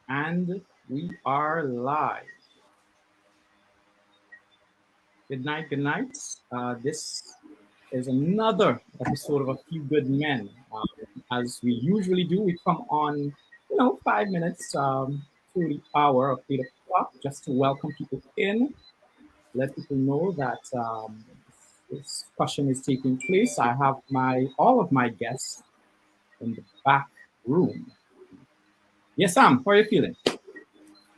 And we are live. Good night, good night. This is another episode of A Few Good Men. As we usually do, we come on, 5 minutes through the hour of 8 o'clock just to welcome people in, let people know that this discussion is taking place. I have all of my guests in the back room. Yes, Sam, how are you feeling?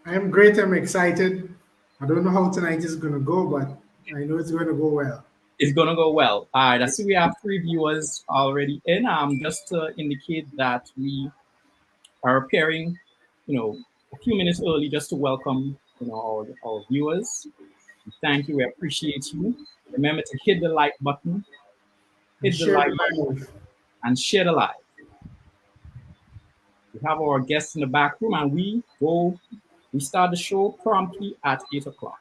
I'm great. I'm excited. I don't know how tonight is going to go, but I know it's going to go well. It's gonna go well. All right, I see we have three viewers already in. Just to indicate that we are appearing, a few minutes early just to welcome, our viewers. Thank you. We appreciate you. Remember to hit the like button, And hit the share like the button, live. and share the live. We have our guests in the back room, and we start the show promptly at 8 o'clock.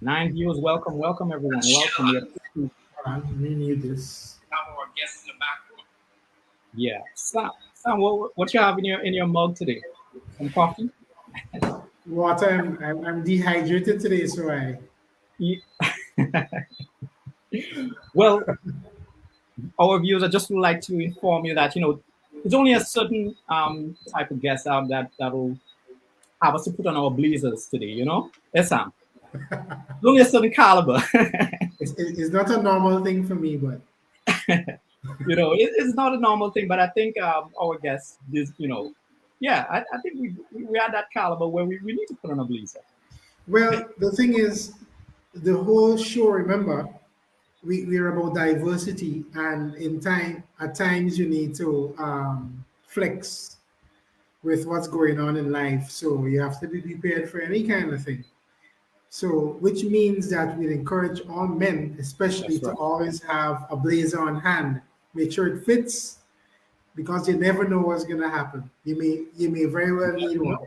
9 viewers, welcome, welcome everyone, welcome. We appreciate We need this. have our guests in the back room. Yeah, Sam, what you have in your mug today? Some coffee? Water. I'm dehydrated today, so I. Ye- Well, our viewers, I just would like to inform you that there's only a certain type of guest out that'll have us to put on our blazers today. Yes, Sam. There's only a certain caliber. It's not a normal thing for me, but It's not a normal thing, but I think our guests, yeah, I think we are that caliber where we need to put on a blazer. well, the thing is, the whole show. Remember, we're about diversity, and at times, you need to flex with what's going on in life. So you have to be prepared for any kind of thing. So, which means that we encourage all men, especially, That's to right. always have a blazer on hand. Make sure it fits because you never know what's going to happen. You may very well need one.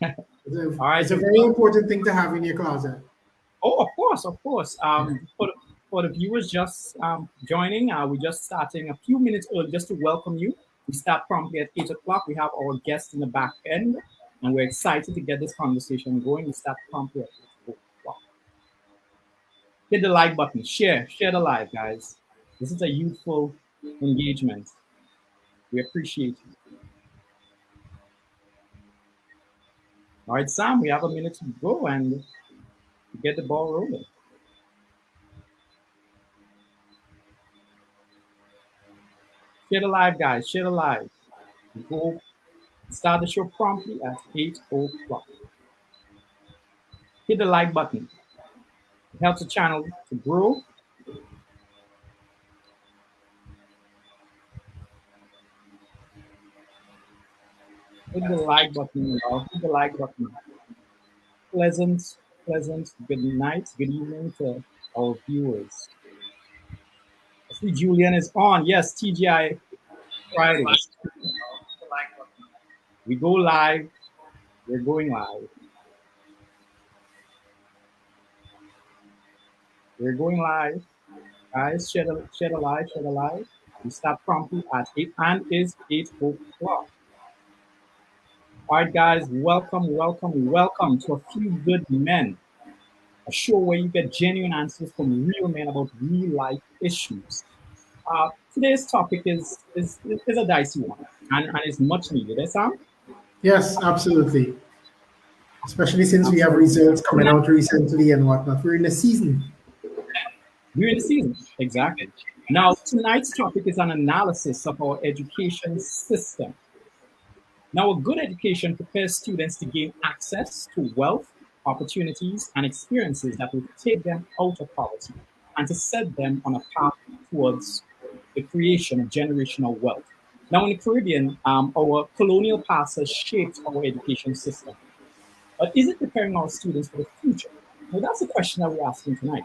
All right. It's a very important thing to have in your closet. Oh, of course, of course. For the viewers just joining, we're just starting a few minutes early just to welcome you. We start promptly at 8 o'clock. We have our guests in the back end, and we're excited to get this conversation going. We start promptly at 8 o'clock. Hit the like button, share the live, guys. This is a youthful engagement. We appreciate you. All right, Sam, we have a minute to go and get the ball rolling. Share the live, guys. Share the live. Go start the show promptly at 8 o'clock. Hit the like button. It helps the channel to grow. Hit the like button, y'all. Hit the like button. Pleasant, pleasant good night, good evening to our viewers. I see Julian is on. Yes, TGI Fridays. We go live. We're going live. We're going live. Guys, share the live, share the live. We start promptly at 8 and is 8 o'clock. All right, guys, welcome, welcome, welcome to A Few Good Men, a show where you get genuine answers from real men about real life issues. Today's topic is a dicey one, and it's much needed. Eh, Sam? Yes, absolutely. Especially since we have Absolutely. results coming out recently and whatnot. We're in the season. During the season, exactly. Now, tonight's topic is an analysis of our education system. Now, a good education prepares students to gain access to wealth, opportunities, and experiences that will take them out of poverty and to set them on a path towards the creation of generational wealth. Now, in the Caribbean, our colonial past has shaped our education system. But is it preparing our students for the future? Well, that's the question that we're asking tonight.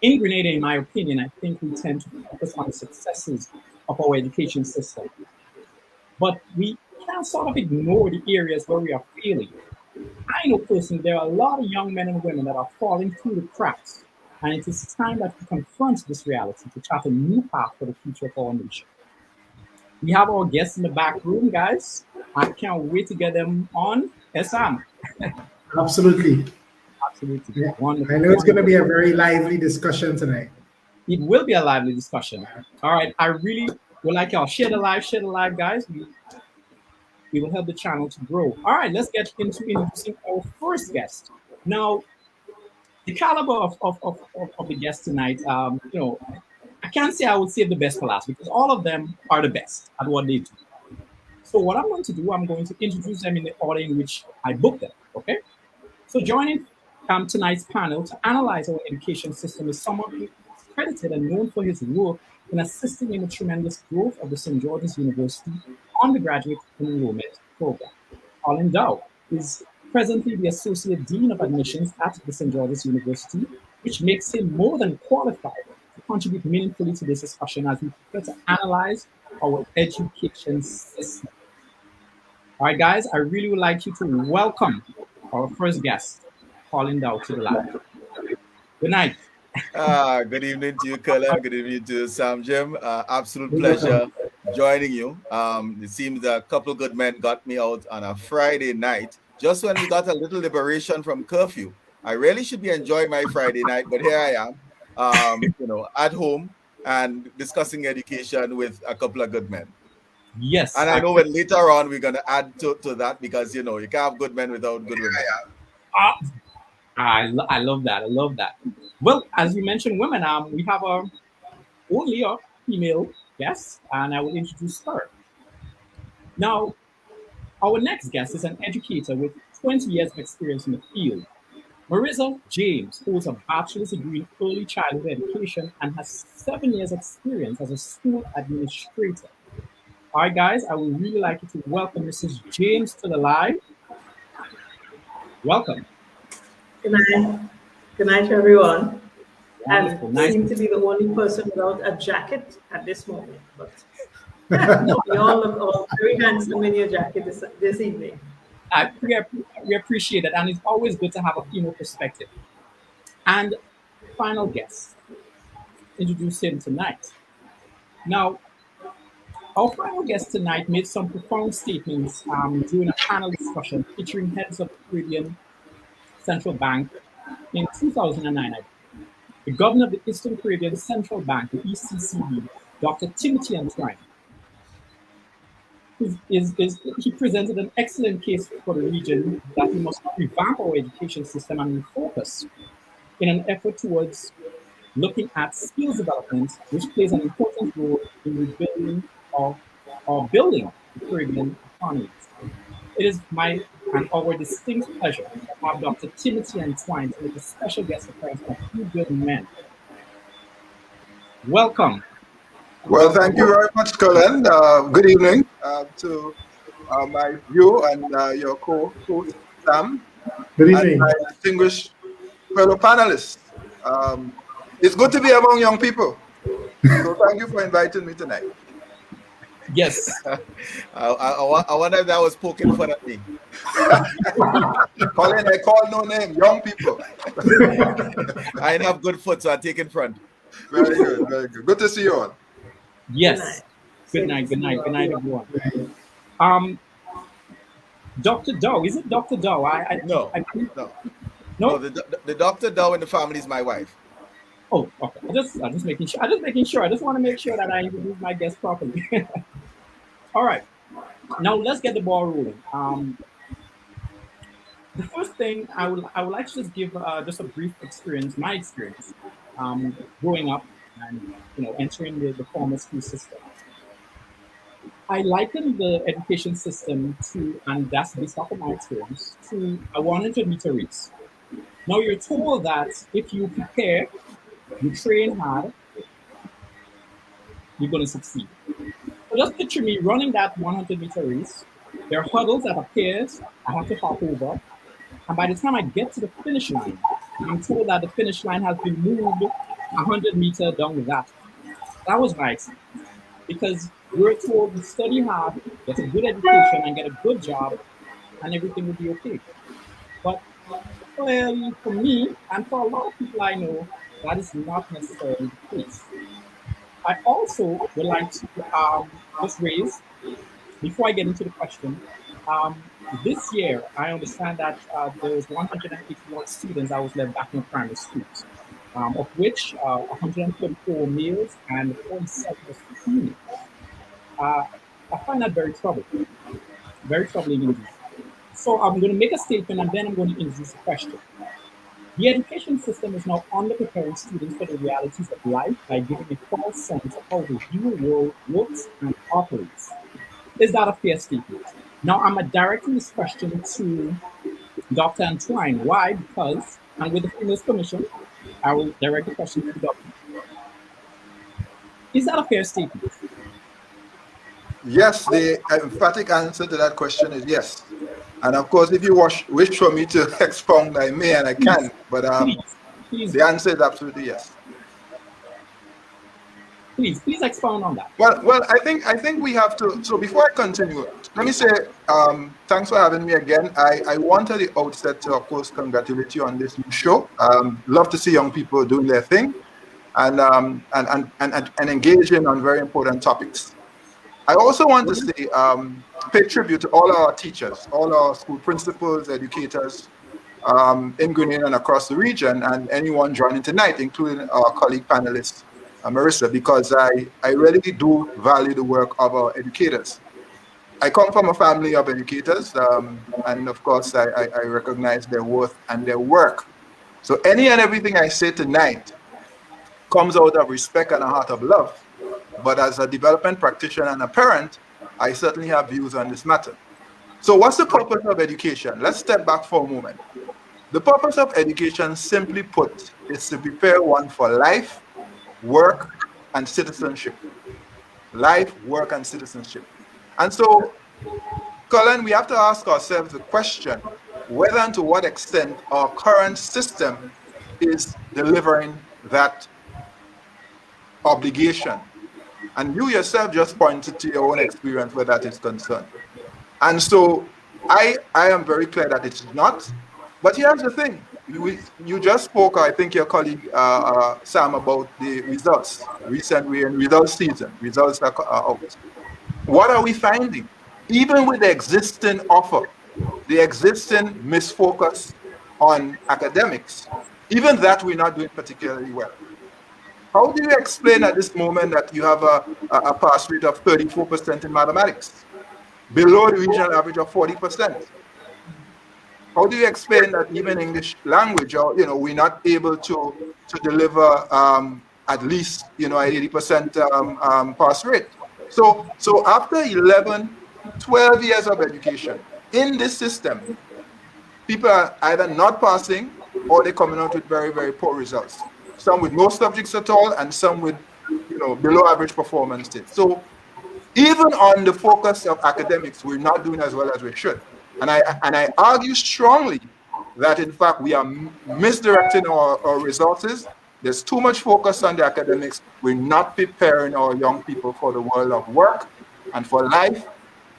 In Grenada, in my opinion, I think we tend to focus on the successes of our education system, but we can't sort of ignore the areas where we are failing. I know personally there are a lot of young men and women that are falling through the cracks, and it is time that we confront this reality to chart a new path for the future of our nation. We have our guests in the back room, guys. I can't wait to get them on. Sam. Absolutely. Absolutely. Yeah. I Wonderful. know it's going to Wonderful. be a very lively discussion tonight. It will be a lively discussion. All right. I really would like y'all share the live, guys. We will help the channel to grow. All right, let's get into introducing our first guest. Now, the caliber of the guest tonight, I can't say I would save the best for last because all of them are the best at what they do. So what I'm going to do, I'm going to introduce them in the order in which I booked them. Okay. So joining tonight's panel to analyze our education system is someone who is credited and known for his work in assisting in the tremendous growth of the St. George's University undergraduate enrollment program. Colin Dow is presently the Associate Dean of Admissions at the St. George's University, which makes him more than qualified to contribute meaningfully to this discussion as we prepare to analyze our education system. All right, guys, I really would like you to welcome our first guest, Colin Dow, to the live. Good night. Good evening to you, Colin. Good evening to Sam Jim. Absolute You're pleasure welcome. joining you. It seems a couple good men got me out on a Friday night, just when we got a little liberation from curfew. I really should be enjoying my Friday night, but here I am, at home and discussing education with a couple of good men. Yes, And I know when later on we're going to add to that because, you can't have good men without good women. I love that. I love that. Well, as you mentioned, women, we have only a female guest, and I will introduce her. Now, our next guest is an educator with 20 years of experience in the field. Marissa James holds a bachelor's degree in early childhood education and has 7 years experience as a school administrator. All right, guys, I would really like you to welcome Mrs. James to the live. Welcome. Good night. Good night, everyone. Wonderful. And Nice. seem to be the only person without a jacket at this moment. But you all look all very handsome in your jacket this evening. We appreciate it, and it's always good to have a female perspective. And final guest, introduce him tonight. Now, our final guest tonight made some profound statements during a panel discussion featuring heads of the Caribbean Central Bank in 2009. The governor of the Eastern Caribbean Central Bank, the ECCB, Dr. Timothy Antoine, he presented an excellent case for the region that we must revamp our education system and refocus in an effort towards looking at skills development, which plays an important role in rebuilding or building the Caribbean economies. It is my and our distinct pleasure to have Dr. Timothy Antoine to make a special guest appearance on A Few Good Men. Welcome. Well, thank you very much, Colin. Good evening to my you and your co-host, Sam, Good and evening. my distinguished fellow panelists. It's good to be among young people. So thank you for inviting me tonight. Yes. I wonder if that was poking fun at me. Colin, I call no name, young people. I ain't have good foot, so I take in front. Very good, very good. Good to see you all. Yes. Good night, everyone. Dr. Dow, is it Dr. Dow? No. No? The Dr. Dow in the family is my wife. Oh, okay. I'm just making sure. I just want to make sure that I introduce my guest properly. All right. Now let's get the ball rolling. The first thing I would like to just give just a brief experience, my experience, growing up and entering the formal school system. I liken the education system to, and that's based off of my experience, to a 100-meter race. Now you're told that if you prepare, you train hard, you're going to succeed. So just picture me running that 100-meter race. There are hurdles that appears I have to hop over. And by the time I get to the finish line, I'm told that the finish line has been moved 100 meters down that. That was my experience. Because we're told to study hard, get a good education, and get a good job, and everything will be okay. But well, for me, and for a lot of people I know, that is not necessarily the case. I also would like to just raise Before I get into the question, this year I understand that there was 181 students that was left back in primary schools, of which 134 males and 47 was females. Uh, I find that very troubling indeed. So I'm going to make a statement and then I'm going to introduce a question. The education system is now underpreparing students for the realities of life by giving a false sense of how the real world works and operates. Is that a fair statement? Now, I'm directing this question to Dr. Antoine. Why? Because, and with the female's permission, I will direct the question to the doctor. Is that a fair statement? Yes, the emphatic answer to that question is yes. And of course, if you wish for me to expound, I may and I Please, can. But please, the answer is absolutely yes. please expound on that. Well, I think we have to. So before I continue, let me say thanks for having me again. I want at the outset to, of course, congratulate you on this new show. Love to see young people doing their thing and engaging on very important topics. I also want to say, pay tribute to all our teachers, all our school principals, educators in Grenada and across the region, and anyone joining tonight, including our colleague panelist, Marissa, because I really do value the work of our educators. I come from a family of educators, and of course, I recognize their worth and their work. So any and everything I say tonight comes out of respect and a heart of love. But as a development practitioner and a parent, I certainly have views on this matter. So what's the purpose of education? Let's step back for a moment. The purpose of education, simply put, is to prepare one for life, work, and citizenship. Life, work, and citizenship. And so, Colin, we have to ask ourselves the question whether and to what extent our current system is delivering that obligation. And you yourself just pointed to your own experience where that is concerned. And so I am very clear that it's not. But here's the thing. You just spoke, I think your colleague Sam, about the results. Recently in results season, results are out. What are we finding? Even with the existing offer, the existing misfocus on academics, even that we're not doing particularly well. How do you explain at this moment that you have a pass rate of 34% in mathematics, below the regional average of 40%? How do you explain that even English language, or we're not able to deliver at least an 80% pass rate? So after 11, 12 years of education in this system, people are either not passing or they're coming out with very, very poor results. Some with no subjects at all, and some with below average performance. So even on the focus of academics, we're not doing as well as we should. And I argue strongly that in fact we are misdirecting our resources. There's too much focus on the academics. We're not preparing our young people for the world of work and for life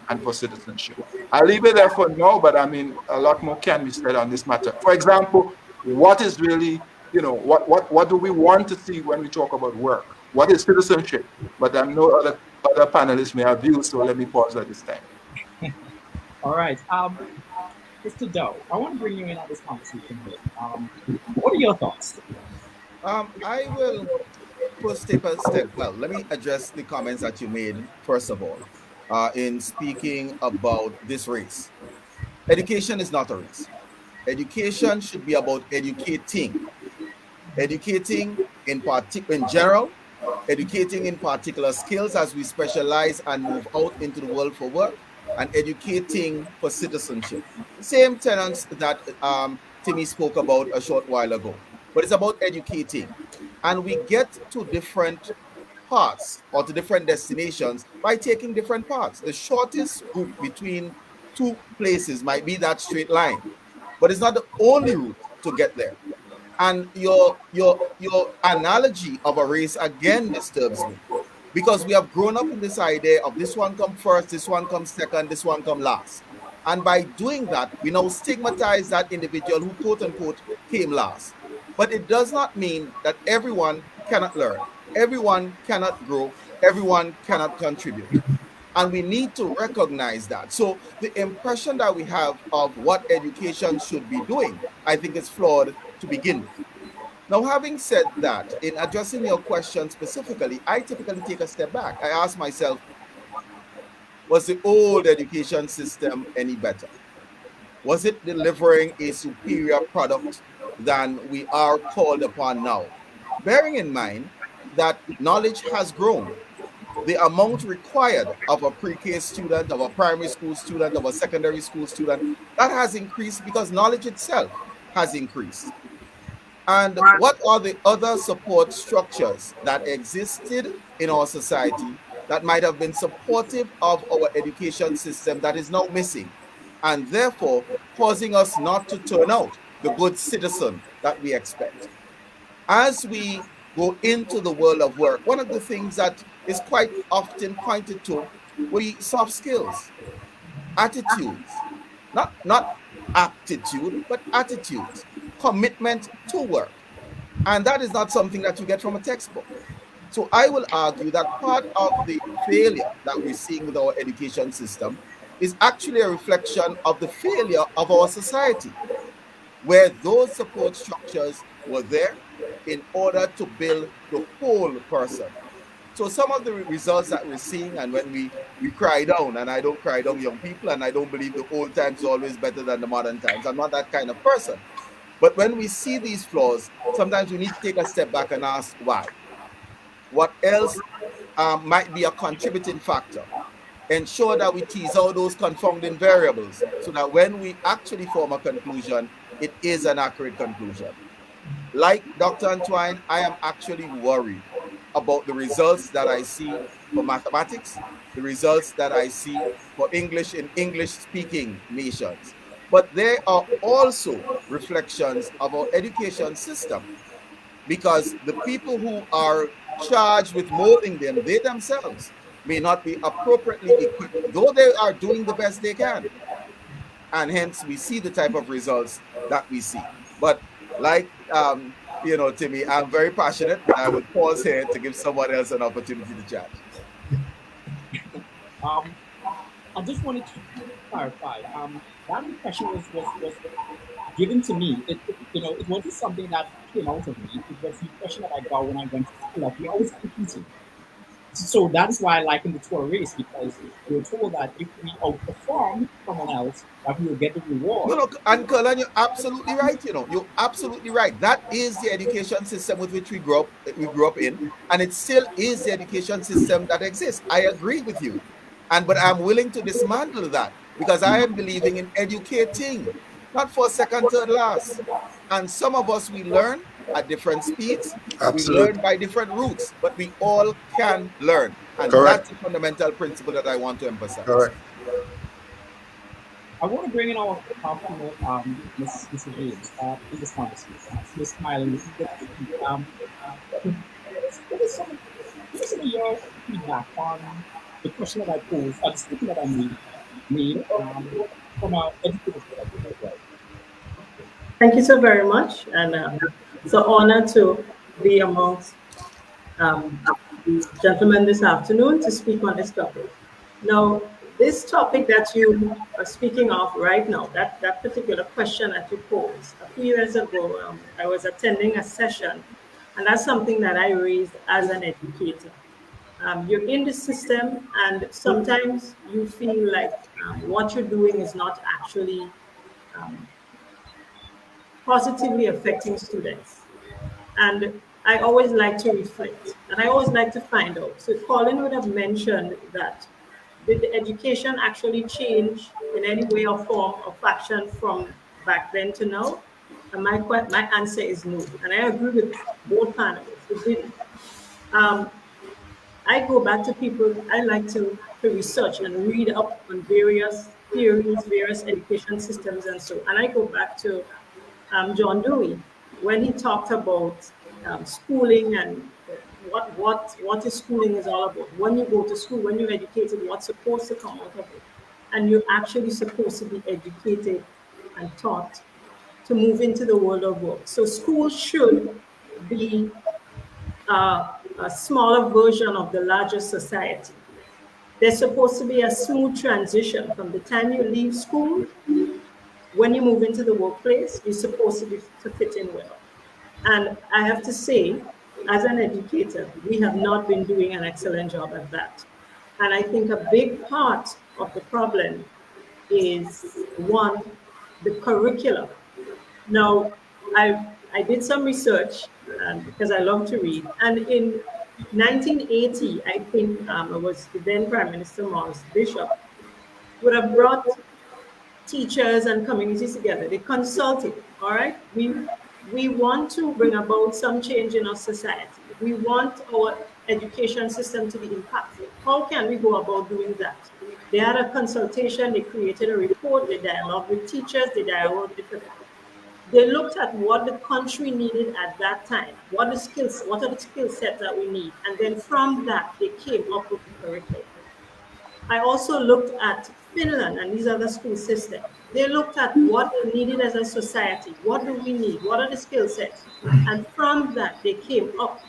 and for citizenship. I'll leave it there for now, but I mean, a lot more can be said on this matter. For example, what is really, what do we want to see when we talk about work? What is citizenship? But I know other panelists may have views, so let me pause at this time. All right. Mr. Doe, I want to bring you in on this conversation here. What are your thoughts? I will first step by step. Well, let me address the comments that you made, first of all, in speaking about this race. Education is not a race. Education should be about educating. Educating in general, educating in particular skills as we specialize and move out into the world for work, and educating for citizenship. Same tenets that Timmy spoke about a short while ago. But it's about educating. And we get to different paths or to different destinations by taking different paths. The shortest route between two places might be that straight line, but it's not the only route to get there. And your analogy of a race again disturbs me, because we have grown up in this idea of this one come first, this one comes second, this one come last. And by doing that, we now stigmatize that individual who quote unquote came last. But it does not mean that everyone cannot learn, everyone cannot grow, everyone cannot contribute. And we need to recognize that. So the impression that we have of what education should be doing, I think is flawed to begin with. Now, having said that, in addressing your question specifically, I typically take a step back. I ask myself, was the old education system any better? Was it delivering a superior product than we are called upon now? Bearing in mind that knowledge has grown, the amount required of a pre-K student, of a primary school student, of a secondary school student, that has increased because knowledge itself has increased. And what are the other support structures that existed in our society that might have been supportive of our education system that is now missing, and therefore causing us not to turn out the good citizen that we expect? As we go into the world of work, one of the things that is quite often pointed to will be soft skills, attitudes, not aptitude, but attitudes, commitment to work. And that is not something that you get from a textbook. So I will argue that part of the failure that we're seeing with our education system is actually a reflection of the failure of our society, where those support structures were there in order to build the whole person. So some of the results that we're seeing, and when we cry down, and I don't cry down young people, and I don't believe the old times is always better than the modern times. I'm not that kind of person. But when we see these flaws, sometimes we need to take a step back and ask why. What else might be a contributing factor? Ensure that we tease out those confounding variables so that when we actually form a conclusion, it is an accurate conclusion. Like Dr. Antoine, I am actually worried about the results that I see for mathematics, the results that I see for English in English-speaking nations. But there are also reflections of our education system, because the people who are charged with molding them, they themselves may not be appropriately equipped, though they are doing the best they can. And hence we see the type of results that we see. But like Timmy, I'm very passionate, but I will pause here to give someone else an opportunity to chat. I just wanted to clarify. That impression was given to me. It wasn't something that came out of me. It was the impression that I got when I went to school. Like we always competing. So that is why I like in the tour race, because we were told that if we outperform someone else, that we will get the reward. No, and Colin, you're absolutely right. You're absolutely right. That is the education system with which we grew up in, and it still is the education system that exists. I agree with you, but I'm willing to dismantle that because I am believing in educating, not for second, third, last. And some of us, we learn at different speeds. Absolutely. We learn by different routes, but we all can learn. And Correct. That's a fundamental principle that I want to emphasize. Correct. I want to bring in our Mr. James in this conversation. He's smiling. What is some of your feedback on the question that I posed, or the statement that I made from an educated perspective as well? Thank you so very much, and it's an honor to be amongst the gentlemen this afternoon to speak on this topic. Now, this topic that you are speaking of right now, that particular question that you posed, a few years ago, I was attending a session, and that's something that I raised as an educator. You're in the system, and sometimes you feel like what you're doing is not actually positively affecting students. And I always like to reflect, and I always like to find out. So Colin would have mentioned that did the education actually change in any way or form or fashion from back then to now? And my answer is no. And I agree with both panelists. It didn't. I go back to people, I like to research and read up on various theories, various education systems, and so. And I go back to John Dewey when he talked about schooling and what is schooling is all about. When you go to school, when you're educated, what's supposed to come out of it, and you're actually supposed to be educated and taught to move into the world of work. So school should be a smaller version of the larger society. There's supposed to be a smooth transition from the time you leave school. When you move into the workplace, you're supposed to fit in well. And I have to say, as an educator, we have not been doing an excellent job at that. And I think a big part of the problem is one, the curriculum. Now, I did some research because I love to read. And in 1980, I think it was the then Prime Minister Morris Bishop would have brought teachers and communities together. They consulted, all right? We want to bring about some change in our society. We want our education system to be impactful. How can we go about doing that? They had a consultation, they created a report, they dialogued with teachers, they dialogued with the, they looked at what the country needed at that time, what are the skill sets that we need, and then from that they came up with the curriculum. I also looked at Finland and these other school systems. They looked at what they needed as a society. What do we need? What are the skill sets? And from that, they came up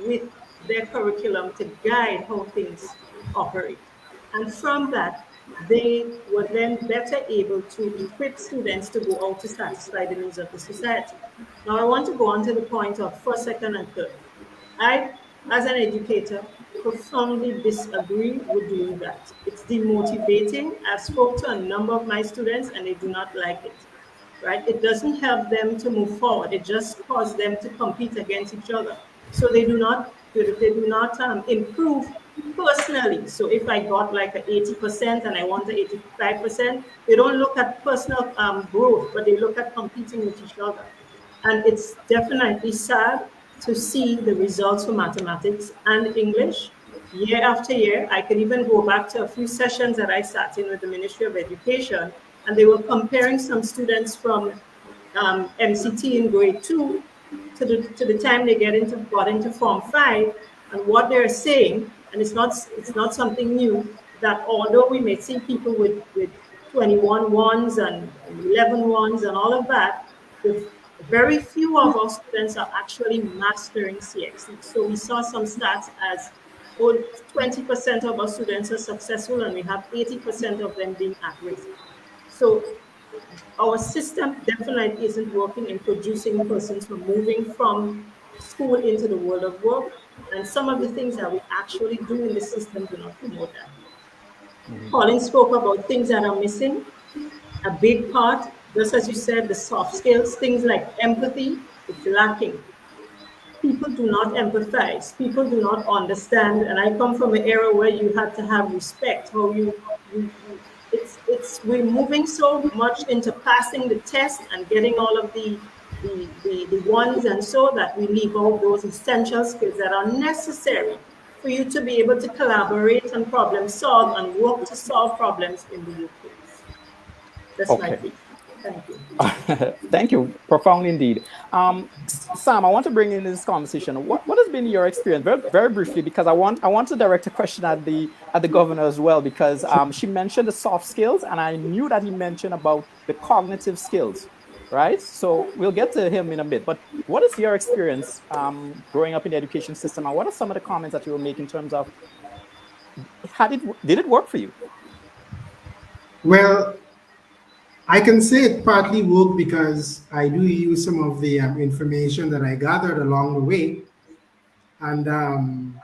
with their curriculum to guide how things operate. And from that, they were then better able to equip students to go out to satisfy the needs of the society. Now, I want to go on to the point of first, second, and third. I, as an educator, profoundly disagree with doing that. It's demotivating. I've spoke to a number of my students and they do not like it, right? It doesn't help them to move forward. It just causes them to compete against each other. So they do not improve personally. So if I got like an 80% and I want an 85%, they don't look at personal growth, but they look at competing with each other. And it's definitely sad to see the results for mathematics and English year after year. I can even go back to a few sessions that I sat in with the Ministry of Education, and they were comparing some students from MCT in grade 2 to the time they got into Form 5, and what they're saying, and it's not something new, that although we may see people with 21 ones and 11 ones and all of that, the very few of our students are actually mastering CXC. So we saw some stats as 20% of our students are successful and we have 80% of them being at risk. So our system definitely isn't working in producing persons who are moving from school into the world of work. And some of the things that we actually do in the system do not promote that. Colin spoke about things that are missing. A big part, just as you said, the soft skills, things like empathy, it's lacking. People do not empathize. People do not understand. And I come from an era where you had to have respect. How we're moving so much into passing the test and getting all of the ones, and so that we leave out those essential skills that are necessary for you to be able to collaborate and problem solve and work to solve problems in the workplace. That's my piece. Thank you. Thank you. Profound indeed. Sam, I want to bring in this conversation. What has been your experience, very, very briefly, because I want to direct a question at the governor as well, because she mentioned the soft skills, and I knew that he mentioned about the cognitive skills, right? So we'll get to him in a bit. But what is your experience growing up in the education system, and what are some of the comments that you will make in terms of did it work for you? Well, I can say it partly worked because I do use some of the information that I gathered along the way, and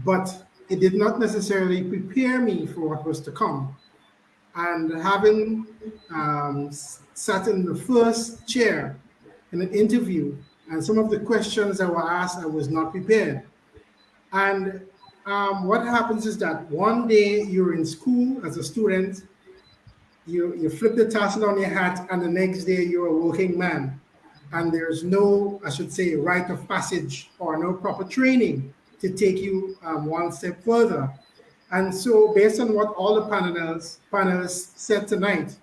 but it did not necessarily prepare me for what was to come. And having sat in the first chair in an interview, and some of the questions that were asked, I was not prepared. And what happens is that one day you're in school as a student, you flip the tassel on your hat, and the next day you're a working man. And there's no, I should say, rite of passage or no proper training to take you one step further. And so based on what all the panelists said tonight,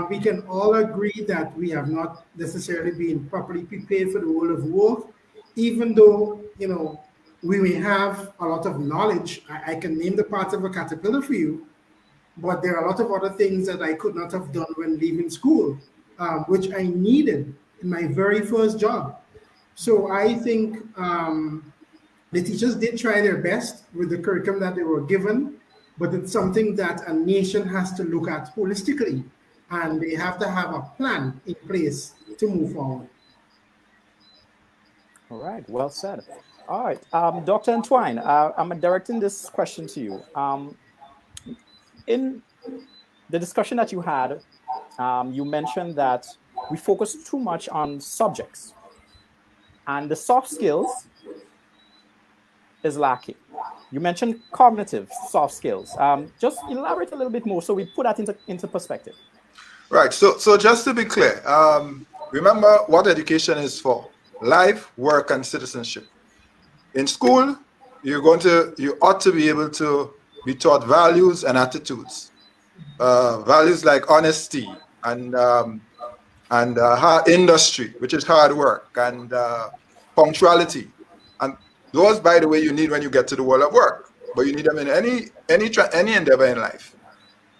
we can all agree that we have not necessarily been properly prepared for the world of work, even though, we may have a lot of knowledge. I can name the parts of a caterpillar for you, but there are a lot of other things that I could not have done when leaving school, which I needed in my very first job. So I think The teachers did try their best with the curriculum that they were given, but it's something that a nation has to look at holistically, and they have to have a plan in place to move forward. All right, well said. All right, Dr. Entwine, I'm directing this question to you. In the discussion that you had, you mentioned that we focus too much on subjects, and the soft skills is lacking. You mentioned cognitive soft skills. Just elaborate a little bit more so we put that into perspective. Right. So just to be clear, remember what education is for: life, work, and citizenship. In school, you ought to be able to be taught values and attitudes, values like honesty and hard industry, which is hard work, and punctuality. And those, by the way, you need when you get to the world of work, but you need them in any endeavor in life.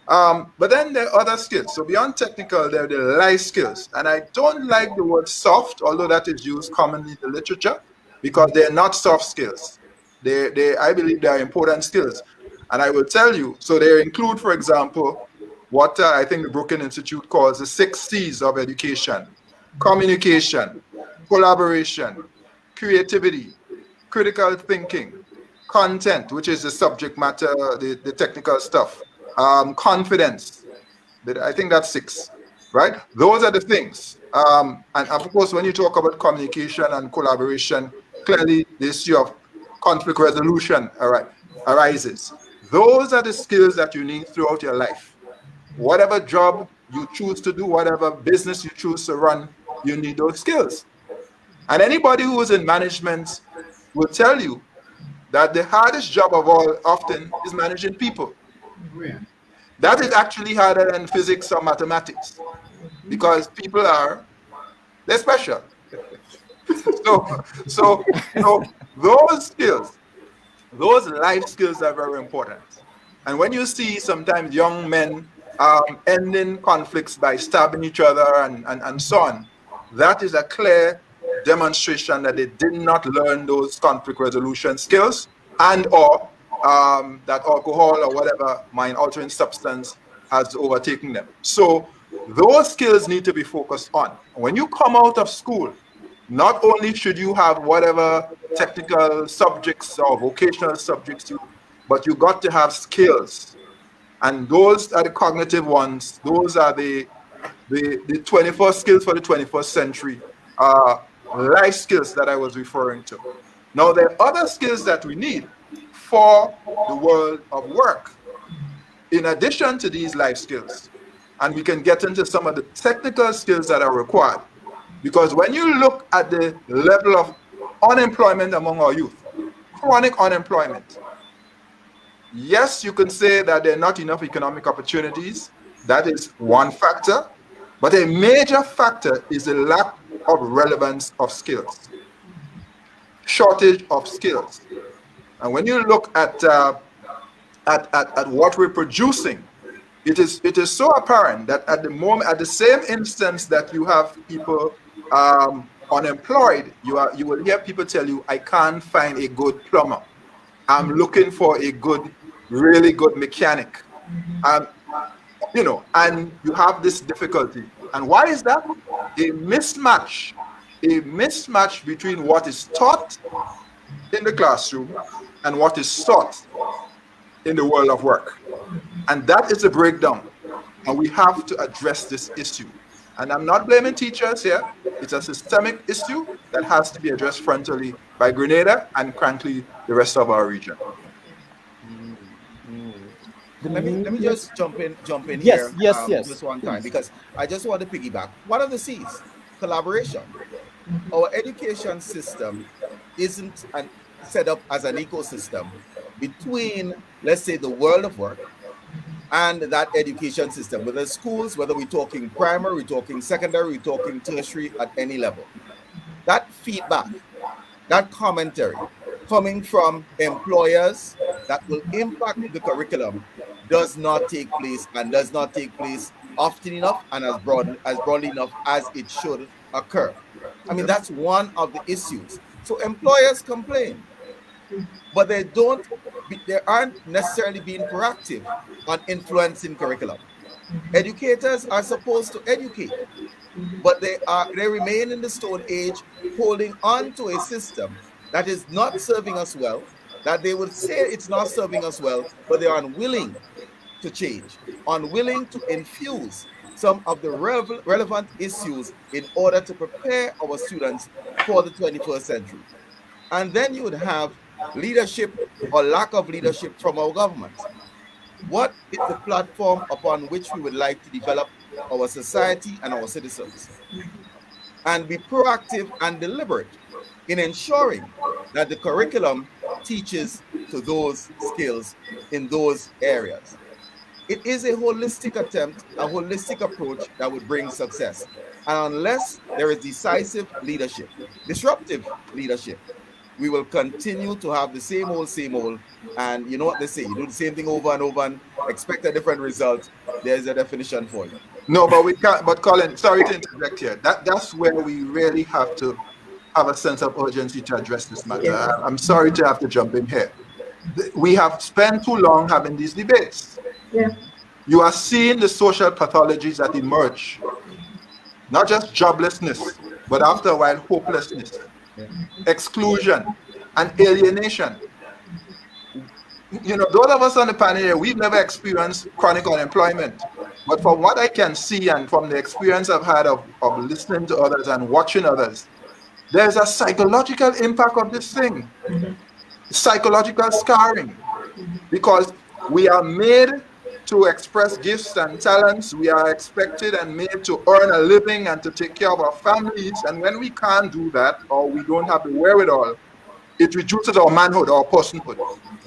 But then there are other skills. So beyond technical, there are the life skills. And I don't like the word soft, although that is used commonly in the literature, because they're not soft skills. I believe they are important skills. And I will tell you, so they include, for example, what I think the Brookings Institute calls the 6 C's of education: communication, collaboration, creativity, critical thinking, content, which is the subject matter, the technical stuff, confidence. I think that's 6, right? Those are the things. And of course, when you talk about communication and collaboration, clearly the issue of conflict resolution arises. Those are the skills that you need throughout your life. Whatever job you choose to do, whatever business you choose to run, you need those skills. And anybody who is in management will tell you that the hardest job of all often is managing people. Yeah. That is actually harder than physics or mathematics, because people they're special. so those skills, those life skills are very important. And when you see sometimes young men ending conflicts by stabbing each other and so on, that is a clear demonstration that they did not learn those conflict resolution skills, and or that alcohol or whatever mind-altering substance has overtaken them. So those skills need to be focused on. When you come out of school, not only should you have whatever technical subjects or vocational subjects, but you got to have skills. And those are the cognitive ones. Those are the 21st skills for the 21st century, life skills that I was referring to. Now, there are other skills that we need for the world of work, in addition to these life skills. And we can get into some of the technical skills that are required. Because when you look at the level of unemployment among our youth, chronic unemployment, yes, you can say that there are not enough economic opportunities. That is one factor. But a major factor is the lack of relevance of skills, shortage of skills. And when you look at what we're producing, it is so apparent that at the moment, at the same instance that you have people unemployed, you will hear people tell you, "I can't find a good plumber. I'm looking for a really good mechanic." And you have this difficulty. And why is that? A mismatch between what is taught in the classroom and what is taught in the world of work. And that is a breakdown. And we have to address this issue. And I'm not blaming teachers here. It's a systemic issue that has to be addressed frontally by Grenada and frankly the rest of our region. Let me just jump in Yes, here. yes. Just one time, because I just want to piggyback. What are the C's? Collaboration. Our education system isn't set up as an ecosystem between, let's say, the world of work and that education system, whether schools, whether we're talking primary, we're talking secondary, we're talking tertiary, at any level. That feedback, that commentary coming from employers that will impact the curriculum does not take place, and does not take place often enough and as broadly enough as it should occur. I mean, that's one of the issues. So employers complain. but they aren't necessarily being proactive on influencing curriculum. Educators are supposed to educate, but they remain in the Stone Age, holding on to a system that is not serving us well, that they would say it's not serving us well, but they are unwilling to change, unwilling to infuse some of the relevant issues in order to prepare our students for the 21st century. And then you would have leadership or lack of leadership from our government. What is the platform upon which we would like to develop our society and our citizens? And be proactive and deliberate in ensuring that the curriculum teaches to those skills in those areas. It is a holistic attempt, a holistic approach that would bring success. And unless there is decisive leadership, disruptive leadership, we will continue to have the same old. And you know what they say, you do the same thing over and over and expect a different result. There's a definition for you. No, but we can't. But Colin, sorry to interject here. That's where we really have to have a sense of urgency to address this matter. Yeah. I'm sorry to have to jump in here. We have spent too long having these debates. Yeah. You are seeing the social pathologies that emerge, not just joblessness, but after a while, hopelessness, exclusion, and alienation. You know, those of us on the panel here, we've never experienced chronic unemployment. But from what I can see and from the experience I've had of listening to others and watching others, there's a psychological impact of this thing, psychological scarring, because we are made to express gifts and talents. We are expected and made to earn a living and to take care of our families. And when we can't do that, or we don't have the wherewithal, it reduces our manhood, our personhood.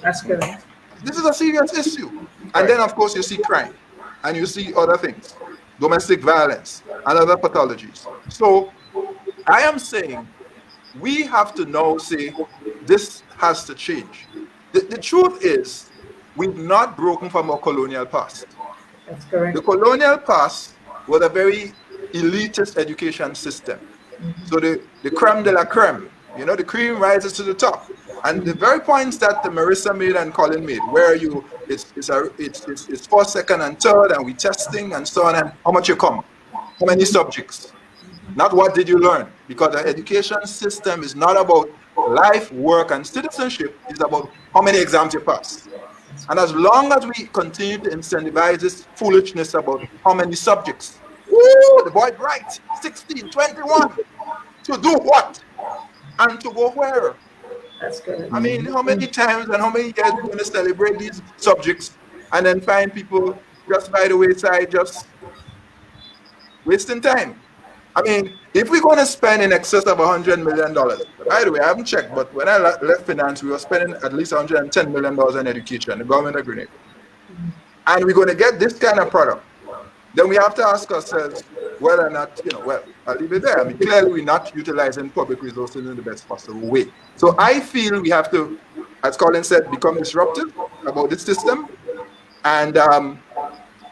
That's correct. This is a serious issue. And then, of course, you see crime, and you see other things, domestic violence, and other pathologies. So I am saying we have to now say this has to change. The truth is, we've not broken from our colonial past. That's correct. The colonial past was a very elitist education system. So the creme de la creme, you know, the cream rises to the top. And the very points that the Marissa made and Colin made, where it's first, second, and third, and we testing and so on, and how much you come, how many subjects, not what did you learn, because the education system is not about life, work, and citizenship. It's about how many exams you pass. And as long as we continue to incentivize this foolishness about how many subjects, woo, the boy bright, 16, 21, to do what? And to go where? That's good. I mean, how many times and how many years we're going to celebrate these subjects and then find people just by the wayside, just wasting time? I mean, if we're going to spend in excess of $100 million, by the way, I haven't checked, but when I left finance, we were spending at least $110 million on education, the government of Grenada. And we're going to get this kind of product. Then we have to ask ourselves whether or not, well, I'll leave it there. I mean, clearly we're not utilizing public resources in the best possible way. So I feel we have to, as Colin said, become disruptive about this system. And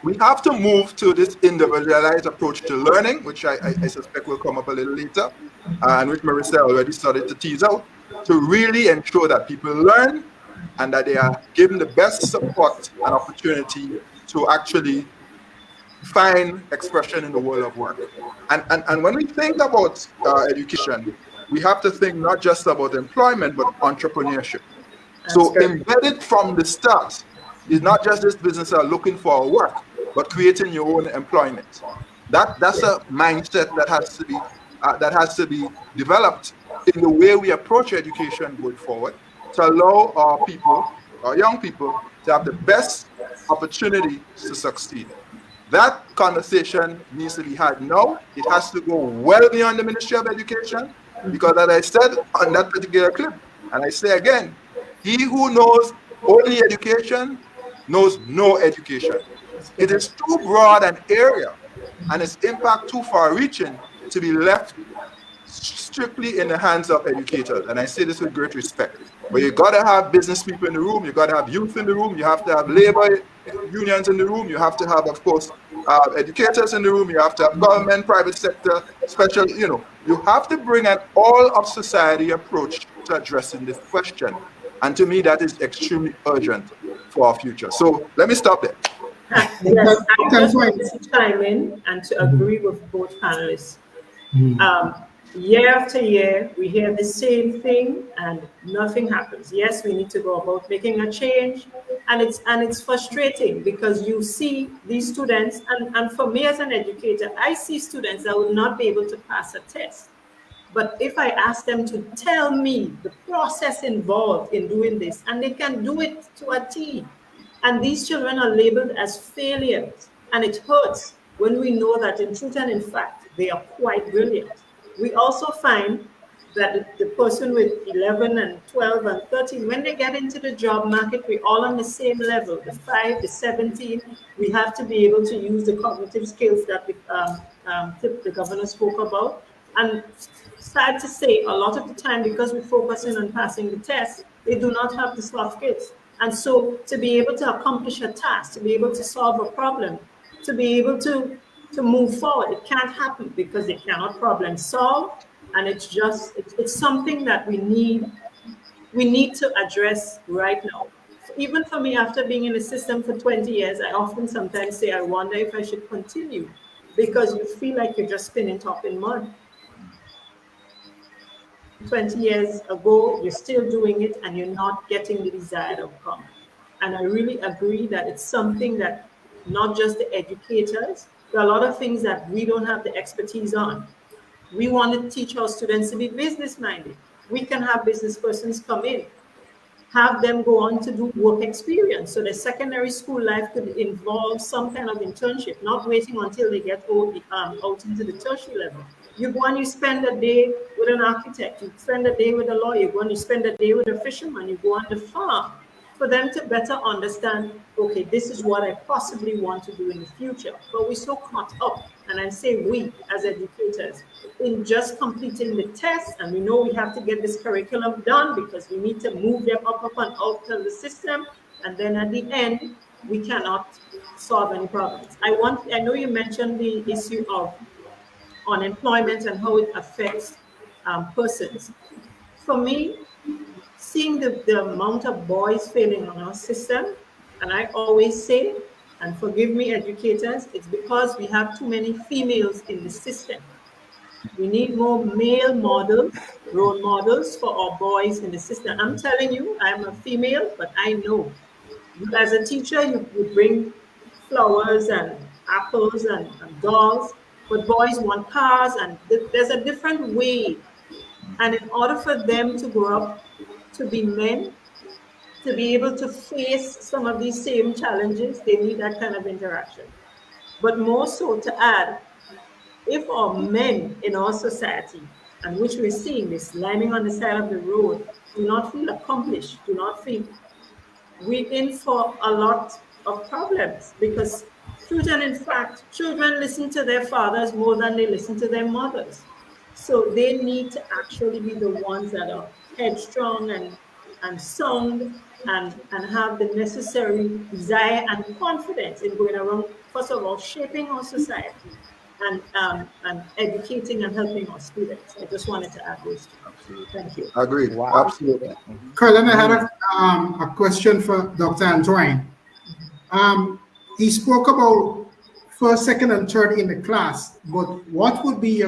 we have to move to this individualized approach to learning, which I suspect will come up a little later, and which Marissa already started to tease out, to really ensure that people learn and that they are given the best support and opportunity to actually find expression in the world of work. And when we think about education, we have to think not just about employment, but entrepreneurship. So embedded from the start is not just this business of looking for work, but creating your own employment. That's a mindset that has to be developed in the way we approach education going forward, to allow our young people, to have the best opportunity to succeed. That conversation needs to be had now. It has to go well beyond the Ministry of Education, because as I said on that particular clip, and I say again, he who knows only education knows no education. It is too broad an area and its impact too far-reaching to be left strictly in the hands of educators. And I say this with great respect. But you got to have business people in the room, you got to have youth in the room, you have to have labor unions in the room, you have to have, of course, educators in the room, you have to have government, private sector, special, you have to bring an all of society approach to addressing this question. And to me, that is extremely urgent for our future. So let me stop there. Yes, I just wanted to chime in and to agree with both panelists. Um, Year after year, we hear the same thing and nothing happens. Yes, we need to go about making a change, and it's frustrating because you see these students, and for me as an educator, I see students that would not be able to pass a test. But if I ask them to tell me the process involved in doing this, and they can do it to a T, and these children are labeled as failures, and it hurts when we know that in truth and in fact, they are quite brilliant. We also find that the person with 11 and 12 and 13, when they get into the job market, we're all on the same level, the 5, the 17. We have to be able to use the cognitive skills that the governor spoke about. And sad to say, a lot of the time, because we're focusing on passing the test, they do not have the soft skills. And so to be able to accomplish a task, to be able to solve a problem, to be able to move forward, it can't happen because they cannot problem solve. And it's something that we need to address right now. Even for me, after being in the system for 20 years, I often sometimes say, I wonder if I should continue, because you feel like you're just spinning top in mud. 20 years ago, you're still doing it and you're not getting the desired outcome. And I really agree that it's something that not just the educators, there are a lot of things that we don't have the expertise on. We want to teach our students to be business minded. We can have business persons come in, have them go on to do work experience. So the secondary school life could involve some kind of internship, not waiting until they get out into the tertiary level. You go and you spend a day with an architect, you spend a day with a lawyer, you go and you spend a day with a fisherman, you go on the farm, for them to better understand, okay, this is what I possibly want to do in the future. But we're so caught up, and I say we as educators, in just completing the test, and we know we have to get this curriculum done because we need to move them up and out of the system, and then at the end, we cannot solve any problems. I know you mentioned the issue of unemployment and how it affects persons. For me, seeing the amount of boys failing on our system, and I always say, and forgive me, educators, it's because we have too many females in the system. We need more male models, role models for our boys in the system. I'm telling you, I'm a female, but I know. As a teacher, you bring flowers and apples and dolls, but boys want cars, and there's a different way. And in order for them to grow up to be men, to be able to face some of these same challenges, they need that kind of interaction. But more so to add, if our men in our society, and which we're seeing this lining on the side of the road, do not feel accomplished, do not feel, we're in for a lot of problems, because truth and in fact, children listen to their fathers more than they listen to their mothers. So they need to actually be the ones that are headstrong and sound, and have the necessary desire and confidence in going around, first of all, shaping our society and educating and helping our students. I just wanted to add those two. Absolutely. Thank you. Agreed. Wow. Absolutely. Colin, I had a question for Dr. Antoine. He spoke about first, second, and third in the class, but what would be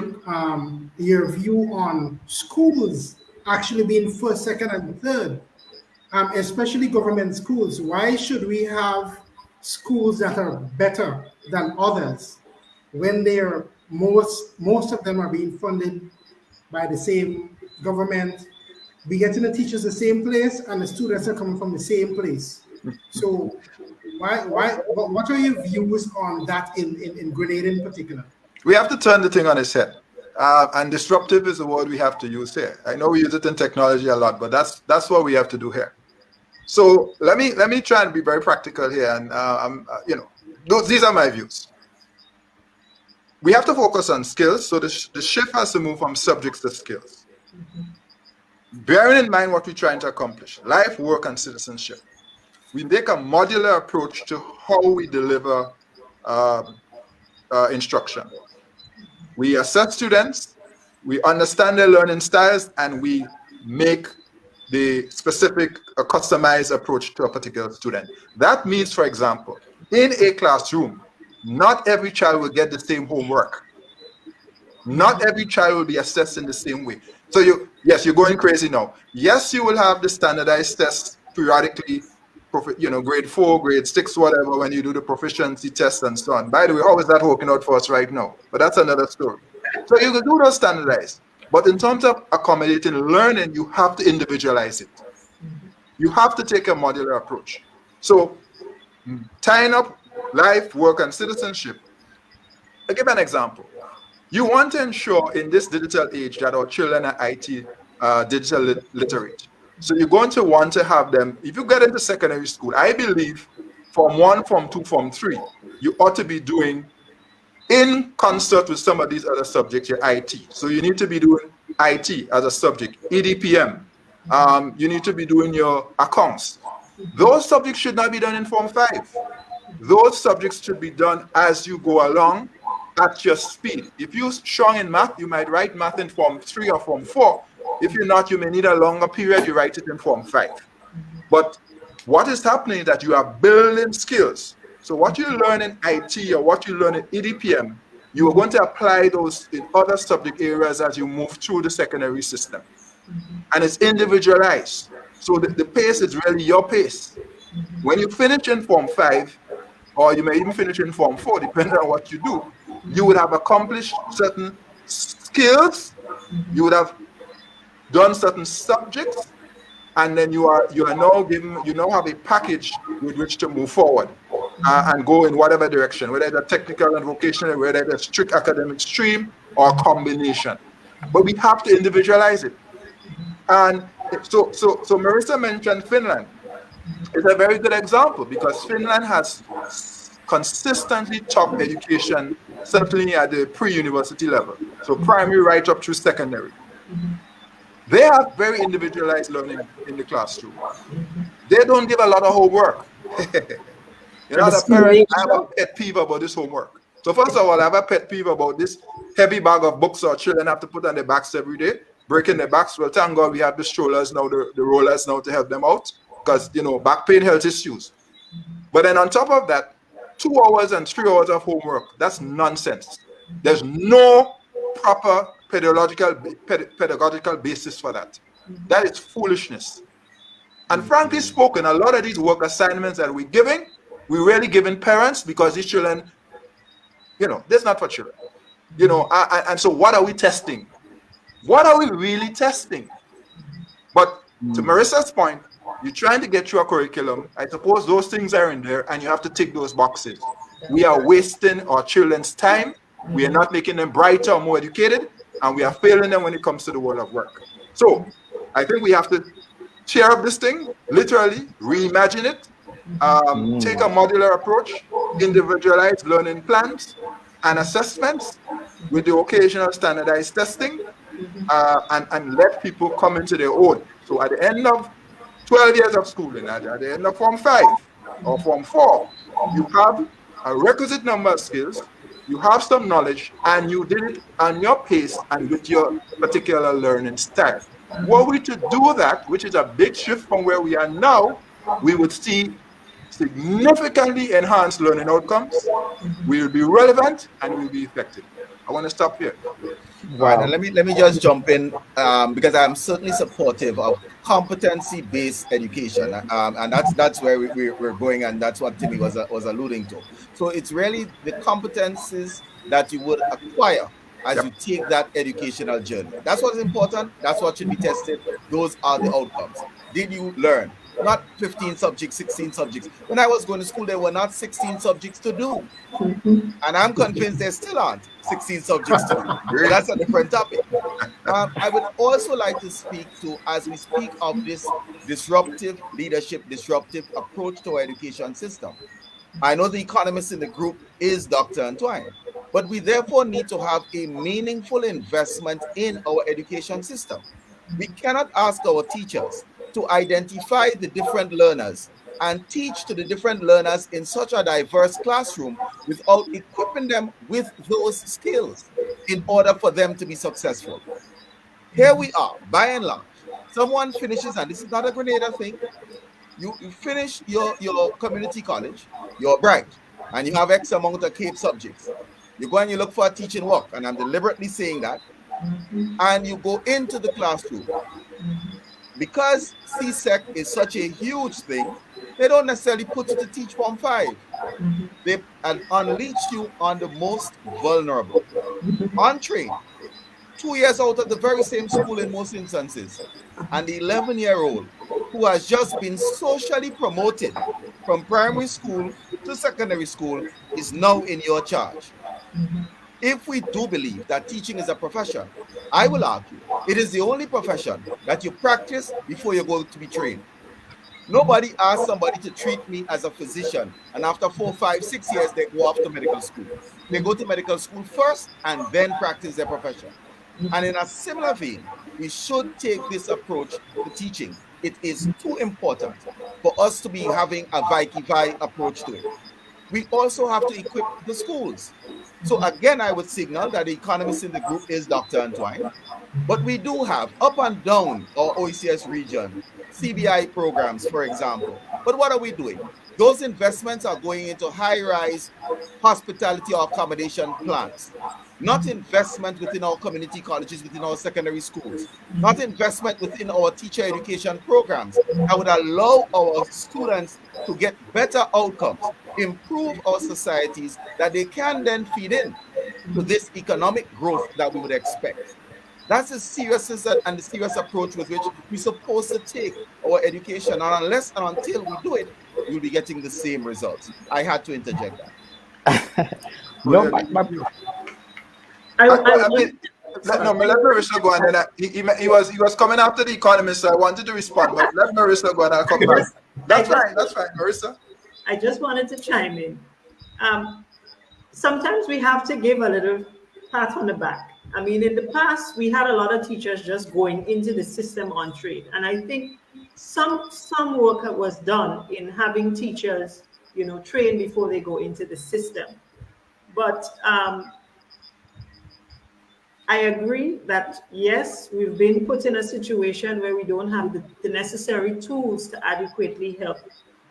your view on schools actually being first, second, and third, especially government schools? Why should we have schools that are better than others when they're most of them are being funded by the same government? We getting the teachers the same place, and the students are coming from the same place. So what are your views on that in Grenada in particular? We have to turn the thing on its head. And disruptive is the word we have to use here. I know we use it in technology a lot, but that's what we have to do here. So let me try and be very practical here, and these are my views. We have to focus on skills, so the shift has to move from subjects to skills. Bearing in mind what we're trying to accomplish: life, work, and citizenship. We take a modular approach to how we deliver instruction. We assess students, we understand their learning styles, and we make the specific customized approach to a particular student. That means, for example, in a classroom, not every child will get the same homework. Not every child will be assessed in the same way. So yes, you're going crazy now. Yes, you will have the standardized tests periodically, grade 4, grade 6, whatever, when you do the proficiency tests and so on. By the way, how is that working out for us right now? But that's another story. So you can do those standardized. But in terms of accommodating learning, you have to individualize it. You have to take a modular approach. So tying up life, work, and citizenship. I'll give an example. You want to ensure in this digital age that our children are IT digital literate. So you're going to want to have them, if you get into secondary school, I believe Form 1, Form 2, Form 3, you ought to be doing in concert with some of these other subjects, your IT. So you need to be doing IT as a subject, EDPM. You need to be doing your accounts. Those subjects should not be done in Form 5. Those subjects should be done as you go along at your speed. If you're strong in math, you might write math in Form 3 or Form 4. If you're not, you may need a longer period, you write it in Form 5. But what is happening is that you are building skills. So what you learn in IT or what you learn in EDPM, you are going to apply those in other subject areas as you move through the secondary system. And it's individualized. So the pace is really your pace. When you finish in Form 5, or you may even finish in Form 4, depending on what you do, you would have accomplished certain skills, you would have done certain subjects, and then you now have a package with which to move forward and go in whatever direction, whether it's a technical and vocational, whether it's a strict academic stream or a combination. But we have to individualize it. And so Marissa mentioned Finland. It's a very good example because Finland has consistently top education, certainly at the pre-university level, so primary right up through secondary. They have very individualized learning in the classroom. They don't give a lot of homework. As a parent, I have a pet peeve about this homework. So first of all, I have a pet peeve about this heavy bag of books our children have to put on their backs every day, breaking their backs. Well, thank God we have the strollers now, the rollers now to help them out, because, back pain, health issues. But then on top of that, 2 hours and 3 hours of homework, that's nonsense. There's no proper pedagogical basis for that. That is foolishness. And frankly spoken, a lot of these work assignments that we're really giving parents because these children, this is not for children. And so what are we testing? What are we really testing? But to Marissa's point, you're trying to get through a curriculum. I suppose those things are in there and you have to tick those boxes. We are wasting our children's time. We are not making them brighter or more educated, and we are failing them when it comes to the world of work. So I think we have to tear up this thing, literally, reimagine it, take a modular approach, individualize learning plans and assessments with the occasional standardized testing, and let people come into their own. So at the end of 12 years of schooling, at the end of Form 5 or Form 4, you have a requisite number of skills, you have some knowledge, and you did it on your pace and with your particular learning style. Were we to do that, which is a big shift from where we are now, we would see significantly enhanced learning outcomes. We will be relevant and we will be effective. I want to stop here. Right, and let me just jump in because I'm certainly supportive of competency-based education, and that's where we're going, and that's what Timmy was alluding to. So it's really the competencies that you would acquire as you take that educational journey. That's what's important. That's what should be tested. Those are the outcomes. Did you learn? Not 15 subjects, 16 subjects. When I was going to school, there were not 16 subjects to do. And I'm convinced there still aren't 16 subjects to do. That's a different topic. I would also like to speak to, as we speak of this disruptive leadership, disruptive approach to our education system. I know the economist in the group is Dr. Antoine, but we therefore need to have a meaningful investment in our education system. We cannot ask our teachers to identify the different learners and teach to the different learners in such a diverse classroom without equipping them with those skills in order for them to be successful. Here we are, by and large, someone finishes, and this is not a Grenada thing, you finish your community college, you're bright, and you have X amount of CAPE subjects. You go and you look for a teaching work, and I'm deliberately saying that, and you go into the classroom. Because CSEC is such a huge thing, they don't necessarily put you to teach Form 5. They unleash you on the most vulnerable, untrained, 2 years out of the very same school in most instances. And the 11-year-old who has just been socially promoted from primary school to secondary school is now in your charge. If we do believe that teaching is a profession, I will argue it is the only profession that you practice before you go to be trained. Nobody asks somebody to treat me as a physician, and after 4, 5, 6 years, they go off to medical school. They go to medical school first and then practice their profession. And in a similar vein, we should take this approach to teaching. It is too important for us to be having a Vicky-Vi approach to it. We also have to equip the schools. So again, I would signal that the economist in the group is Dr. Antoine, but we do have up and down our OECS region, CBI programs, for example. But what are we doing? Those investments are going into high-rise hospitality or accommodation plants, not investment within our community colleges, within our secondary schools, not investment within our teacher education programs that would allow our students to get better outcomes, improve our societies, that they can then feed in to this economic growth that we would expect. That's the seriousness and the serious approach with which we're supposed to take our education. And unless and until we do it, we'll be getting the same results. I had to interject that. No, I mean, let Marissa go, and then he was coming after the economist, so I wanted to respond, but let Marissa go and I'll come back. That's fine, Marissa. I just wanted to chime in. Sometimes we have to give a little pat on the back. I mean, in the past, we had a lot of teachers just going into the system on trade. And I think some work was done in having teachers, train before they go into the system. But I agree that, yes, we've been put in a situation where we don't have the necessary tools to adequately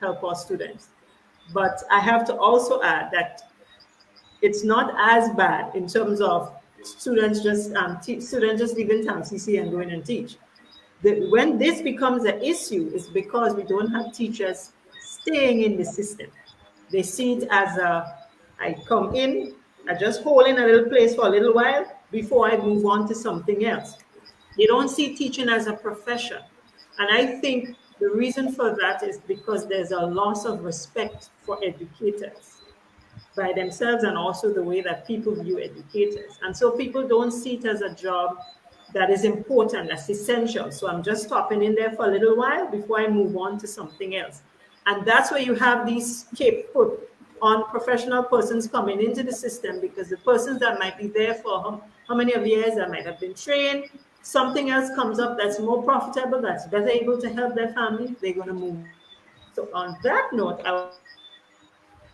help our students. But I have to also add that it's not as bad in terms of students just leaving TAMCC and going and teach. When this becomes an issue is because we don't have teachers staying in the system. They see it as I come in, I just hold in a little place for a little while before I move on to something else. They don't see teaching as a profession. And I think the reason for that is because there's a loss of respect for educators by themselves, and also the way that people view educators. And so people don't see it as a job that is important, that's essential. So I'm just stopping in there for a little while before I move on to something else. And that's where you have these put on professional persons coming into the system, because the persons that might be there for how many of years that might have been trained, something else comes up that's more profitable, that's better able to help their family, they're going to move. So on that note, I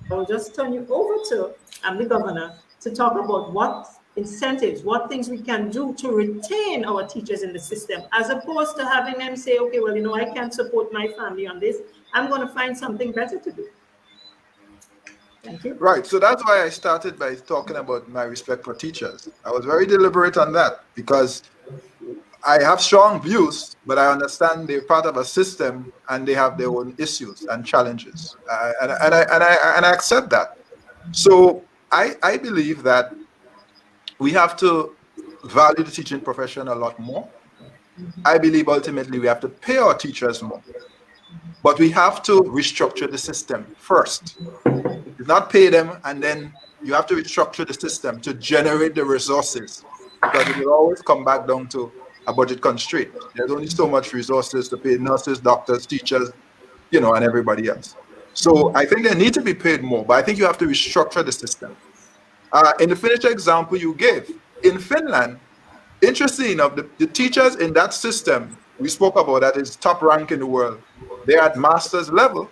will just turn you over to the governor to talk about what incentives, what things we can do to retain our teachers in the system, as opposed to having them say, okay, well, I can't support my family on this. I'm going to find something better to do. Thank you. Right. So that's why I started by talking about my respect for teachers. I was very deliberate on that because I have strong views, but I understand they're part of a system and they have their own issues and challenges. And I accept that. So I believe that we have to value the teaching profession a lot more. I believe ultimately we have to pay our teachers more. But we have to restructure the system first. It's not pay them, and then you have to restructure the system to generate the resources, because it will always come back down to a budget constraint. There's only so much resources to pay nurses, doctors, teachers, and everybody else. So I think they need to be paid more, but I think you have to restructure the system. In the Finnish example you gave, in Finland, interesting enough, the teachers in that system, we spoke about that, is top rank in the world. They're at master's level.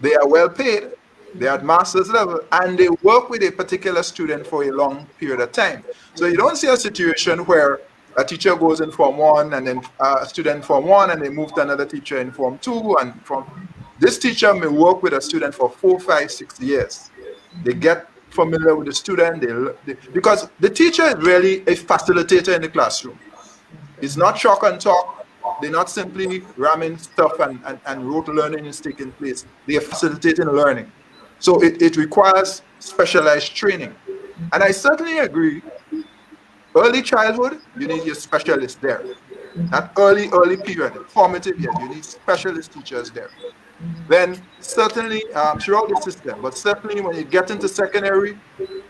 They are well paid. They're at master's level, and they work with a particular student for a long period of time. So you don't see a situation where a teacher goes in Form 1 and then a student in Form 1 and they move to another teacher in Form 2. And from this teacher may work with a student for 4, 5, 6 years. They get familiar with the student because the teacher is really a facilitator in the classroom. It's not chalk and talk. They're not simply ramming stuff and rote learning is taking place. They are facilitating learning. So it requires specialized training. And I certainly agree, early childhood, you need your specialists there. That early period, formative years, you need specialist teachers there. Then certainly throughout the system, but certainly when you get into secondary,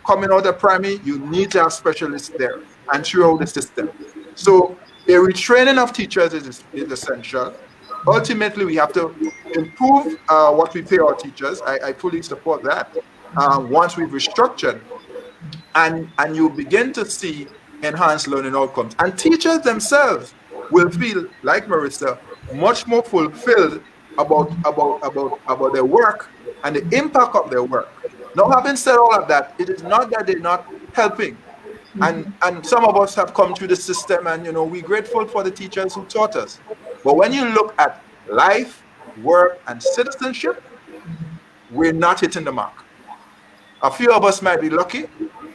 coming out of primary, you need to have specialists there and throughout the system. So a retraining of teachers is essential. Ultimately, we have to improve what we pay our teachers. I fully support that. Once we've restructured, and you begin to see enhanced learning outcomes. And teachers themselves will feel, like Marissa, much more fulfilled about their work and the impact of their work. Now, having said all of that, it is not that they're not helping. And some of us have come through the system and, we're grateful for the teachers who taught us. But when you look at life, work, and citizenship, we're not hitting the mark. A few of us might be lucky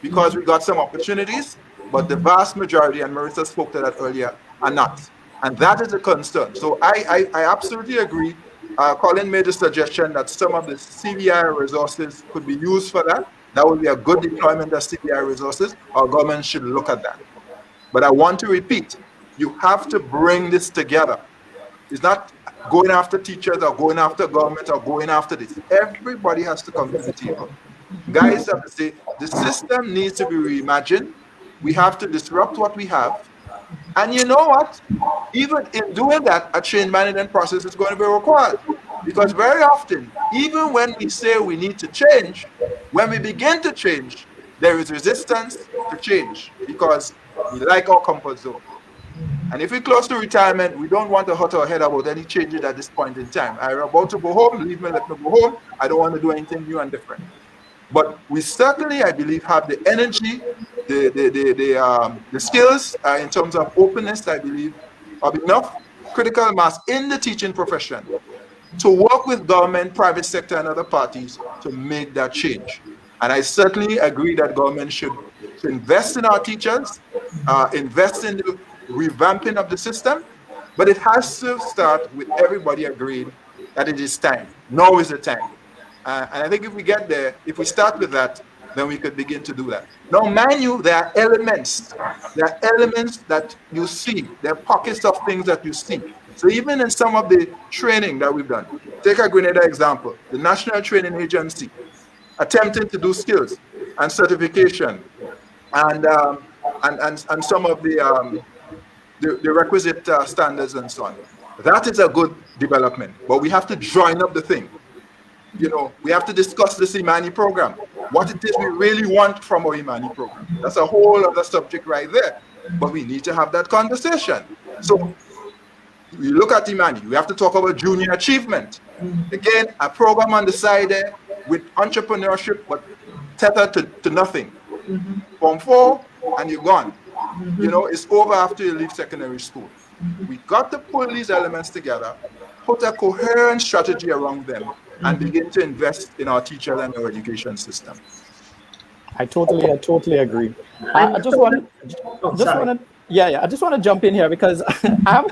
because we got some opportunities, but the vast majority, and Marissa spoke to that earlier, are not. And that is a concern. So I absolutely agree. Colin made a suggestion that some of the CVI resources could be used for that. That would be a good deployment of CVI resources. Our government should look at that. But I want to repeat, you have to bring this together. It's not going after teachers or going after government or going after this. Everybody has to come to the table. Guys have to say, the system needs to be reimagined. We have to disrupt what we have. And you know what? Even in doing that, a change management process is going to be required. Because very often, even when we say we need to change, when we begin to change, there is resistance to change because we like our comfort zone. And if we're close to retirement, we don't want to hurt our head about any changes at this point in time. I'm about to go home, leave me, let me go home. I don't want to do anything new and different. But we certainly, I believe, have the energy, the skills in terms of openness, I believe, of enough critical mass in the teaching profession to work with government, private sector, and other parties to make that change. And I certainly agree that government should invest in our teachers, invest in the revamping of the system, but it has to start with everybody agreeing that it is time. Now is the time. And I think if we get there, if we start with that, then we could begin to do that. Now, mind you, there are elements that you see. There are pockets of things that you see. So even in some of the training that we've done, take a Grenada example, the National Training Agency, attempting to do skills and certification and some of the requisite standards and so on. That is a good development, but we have to join up the thing. We have to discuss this Imani program, what it is we really want from our Imani program. That's a whole other subject right there, but we need to have that conversation. So we look at Imani, we have to talk about junior achievement. Again, a program on the side there with entrepreneurship, but tethered to nothing. Form 4, and you're gone. It's over after you leave secondary school. We got to pull these elements together, put a coherent strategy around them, and begin to invest in our teachers and our education system. I totally agree. I just want to jump in here because I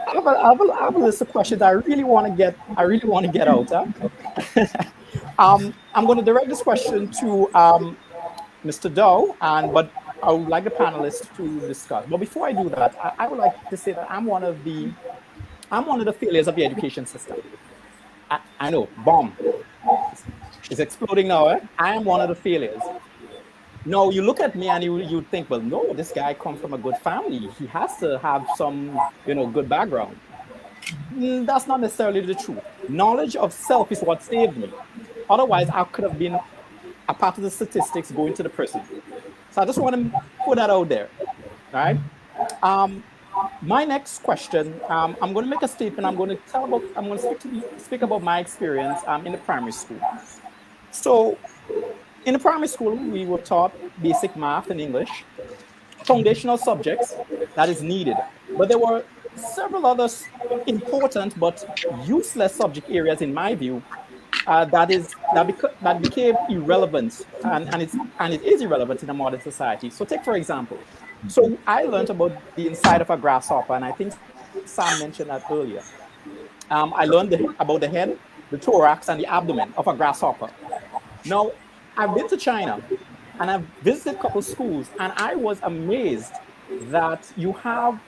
have a list of questions I really want to get out. I'm going to direct this question to Mr. Dow, but I would like the panelists to discuss. But before I do that, I would like to say that I'm one of the failures of the education system. I know, bomb. It's exploding now. I am one of the failures. No, you look at me and you think, well, no, this guy comes from a good family. He has to have some, good background. That's not necessarily the truth. Knowledge of self is what saved me. Otherwise, I could have been a part of the statistics going to the prison. So I just want to put that out there. All right. My next question, I'm going to make a statement. I'm going to speak about my experience in the primary school. So in the primary school, we were taught basic math and English. foundational subjects that is needed. But there were several other important but useless subject areas, in my view, that became irrelevant, and it is irrelevant in a modern society. So take for example, so I learned about the inside of a grasshopper, and I think Sam mentioned that earlier. I learned about the head, the thorax, and the abdomen of a grasshopper. Now, I've been to China and I've visited a couple schools, and I was amazed that you have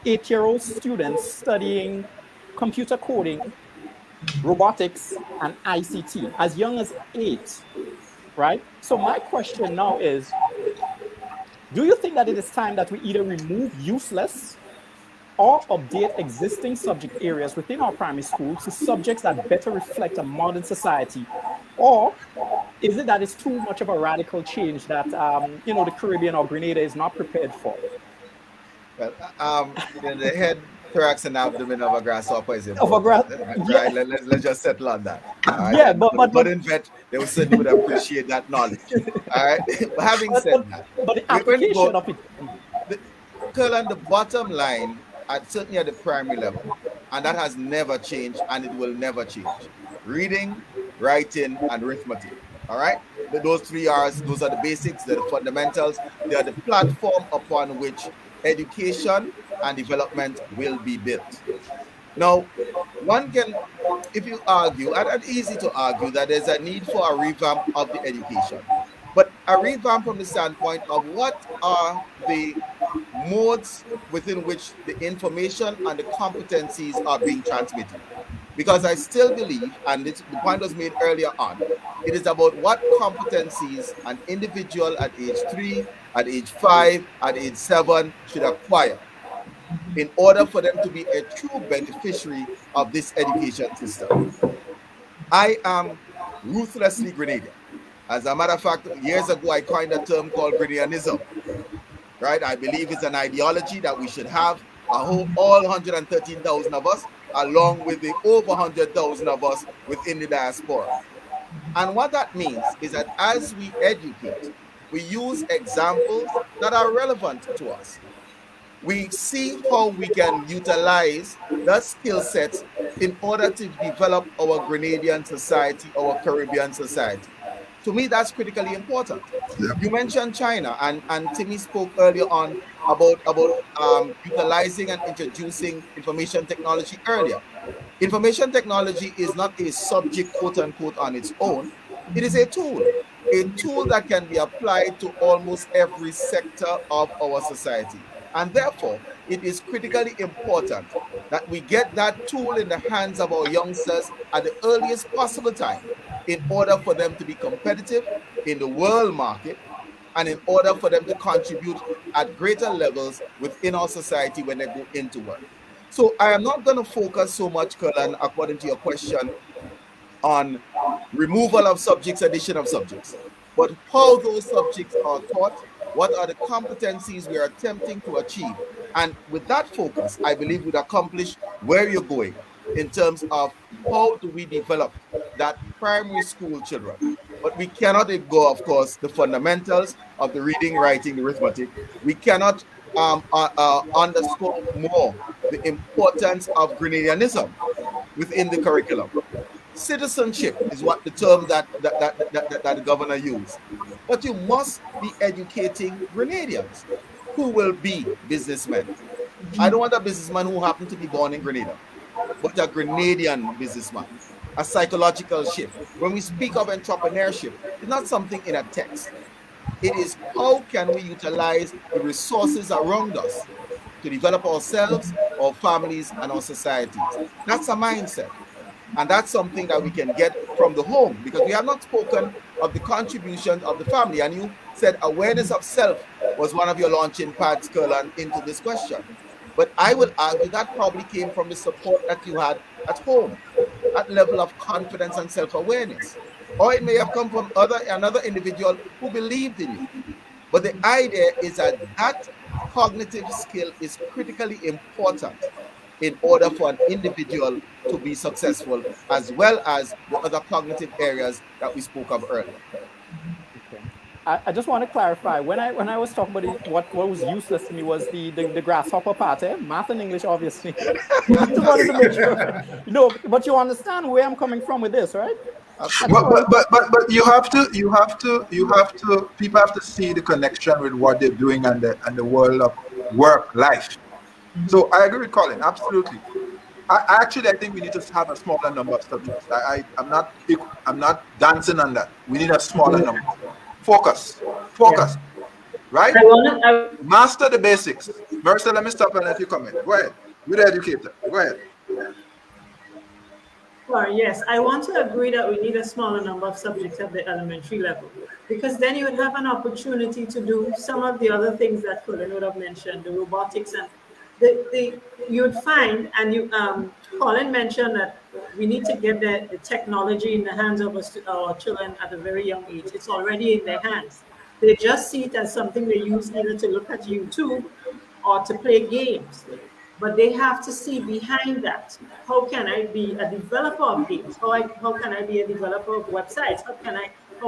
8-year-old students studying computer coding, robotics, and ICT as young as 8, right? So my question now is, do you think that it is time that we either remove useless or update existing subject areas within our primary schools to subjects that better reflect a modern society? Or is it that it's too much of a radical change that, the Caribbean or Grenada is not prepared for? Well, the head, thorax, and abdomen of a grasshopper is Of a important, yeah, right? Let's just settle on that. All right. yeah, And but for the but but budding vet, they will certainly would appreciate that knowledge. All right. But having but, said but, that, but the we're going to application go. of it. The, Curl, the bottom line, certainly at the primary level, and that has never changed, and it will never change. Reading, writing, and arithmetic. All right. Those three R's. Those are the basics. They're the fundamentals. They are the platform upon which education and development will be built. Now, one can, if you argue, and it's easy to argue that there's a need for a revamp of the education, but a revamp from the standpoint of what are the modes within which the information and the competencies are being transmitted. Because I still believe, and the point was made earlier on, it is about what competencies an individual at age 3, at age 5, at age 7 should acquire in order for them to be a true beneficiary of this education system. I am ruthlessly Grenadian. As a matter of fact, years ago, I coined a term called Grenadianism, right? I believe it's an ideology that we should have all 113,000 of us, along with the over 100,000 of us within the diaspora. And what that means is that as we educate, we use examples that are relevant to us. We see how we can utilize the skill sets in order to develop our Grenadian society, our Caribbean society. To me, that's critically important. You mentioned China, and Timmy spoke earlier on about utilizing and introducing information technology earlier. Information technology is not a subject, quote unquote, on its own. It is a tool that can be applied to almost every sector of our society. And therefore, it is critically important that we get that tool in the hands of our youngsters at the earliest possible time in order for them to be competitive in the world market and in order for them to contribute at greater levels within our society when they go into work. So I am not going to focus so much, Curlan, according to your question, on removal of subjects, addition of subjects, but how those subjects are taught, what are the competencies we are attempting to achieve. And with that focus, I believe we'd accomplish where you're going in terms of how do we develop that primary school children. But we cannot ignore, of course, the fundamentals of the reading, writing, the arithmetic. We cannot underscore more the importance of Grenadianism within the curriculum. Citizenship is what the term that the governor used. But you must be educating Grenadians who will be businessmen. I don't want a businessman who happened to be born in Grenada, but a Grenadian businessman. A psychological shift. When we speak of entrepreneurship, it's not something in a text. It is how can we utilize the resources around us to develop ourselves, our families, and our societies. That's a mindset. And that's something that we can get from the home, because we have not spoken of the contributions of the family. And you said awareness of self was one of your launching pads, Curlan, into this question. But I will argue that probably came from the support that you had at home, that level of confidence and self-awareness. Or it may have come from another individual who believed in you. But the idea is that that cognitive skill is critically important in order for an individual to be successful, as well as the other cognitive areas that we spoke of earlier. Okay. I just want to clarify when I was talking about what was useless to me was the grasshopper part, eh? Math and English, obviously. I just wanted to make sure, but you understand where I'm coming from with this, right? That's Absolutely. all. But you have to people have to see the connection with what they're doing and the world of work life. So I agree with Colin, absolutely. I think we need to have a smaller number of subjects. I'm not dancing on that. We need a smaller number. Focus, Yeah. focus, right? I want to. Master the basics. Marissa, let me stop and let you comment. Go ahead. You're the educator. Go ahead. Sorry, yes, I want to agree that we need a smaller number of subjects at the elementary level, because then you would have an opportunity to do some of the other things that Colin would have mentioned, the robotics and you would find, and Colin mentioned that we need to get the technology in the hands of our children at a very young age. It's already in their hands. They just see it as something they use either to look at YouTube or to play games, but they have to see behind that. How can I be a developer of games? How can I be a developer of websites? How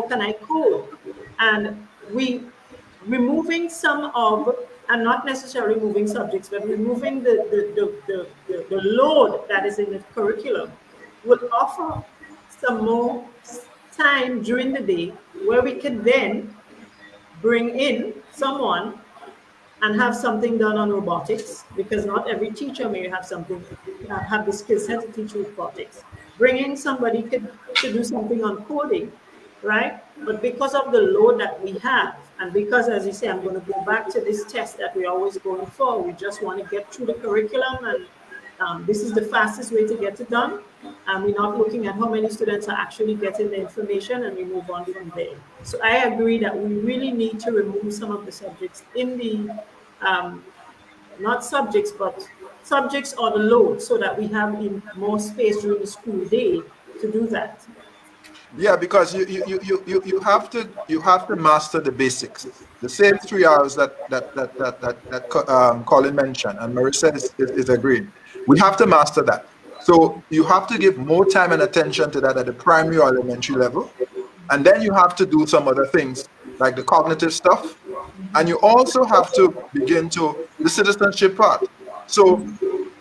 can I code? And we removing some of, and not necessarily removing subjects, but removing the load that is in the curriculum will offer some more time during the day where we can then bring in someone and have something done on robotics, because not every teacher may have the skill set to teach robotics. Bringing somebody to do something on coding, right? But because of the load that we have, and because, as you say, I'm going to go back to this test that we're always going for, we just want to get through the curriculum, and this is the fastest way to get it done. And we're not looking at how many students are actually getting the information, and we move on from there. So I agree that we really need to remove some of the subjects in the um, not subjects, but subjects or the load, so that we have more space during the school day to do that. Yeah, because you have to master the basics. The same 3 hours that Colin mentioned and Marissa is agreeing. We have to master that. So you have to give more time and attention to that at the primary or elementary level, and then you have to do some other things like the cognitive stuff, and you also have to begin to the citizenship part. So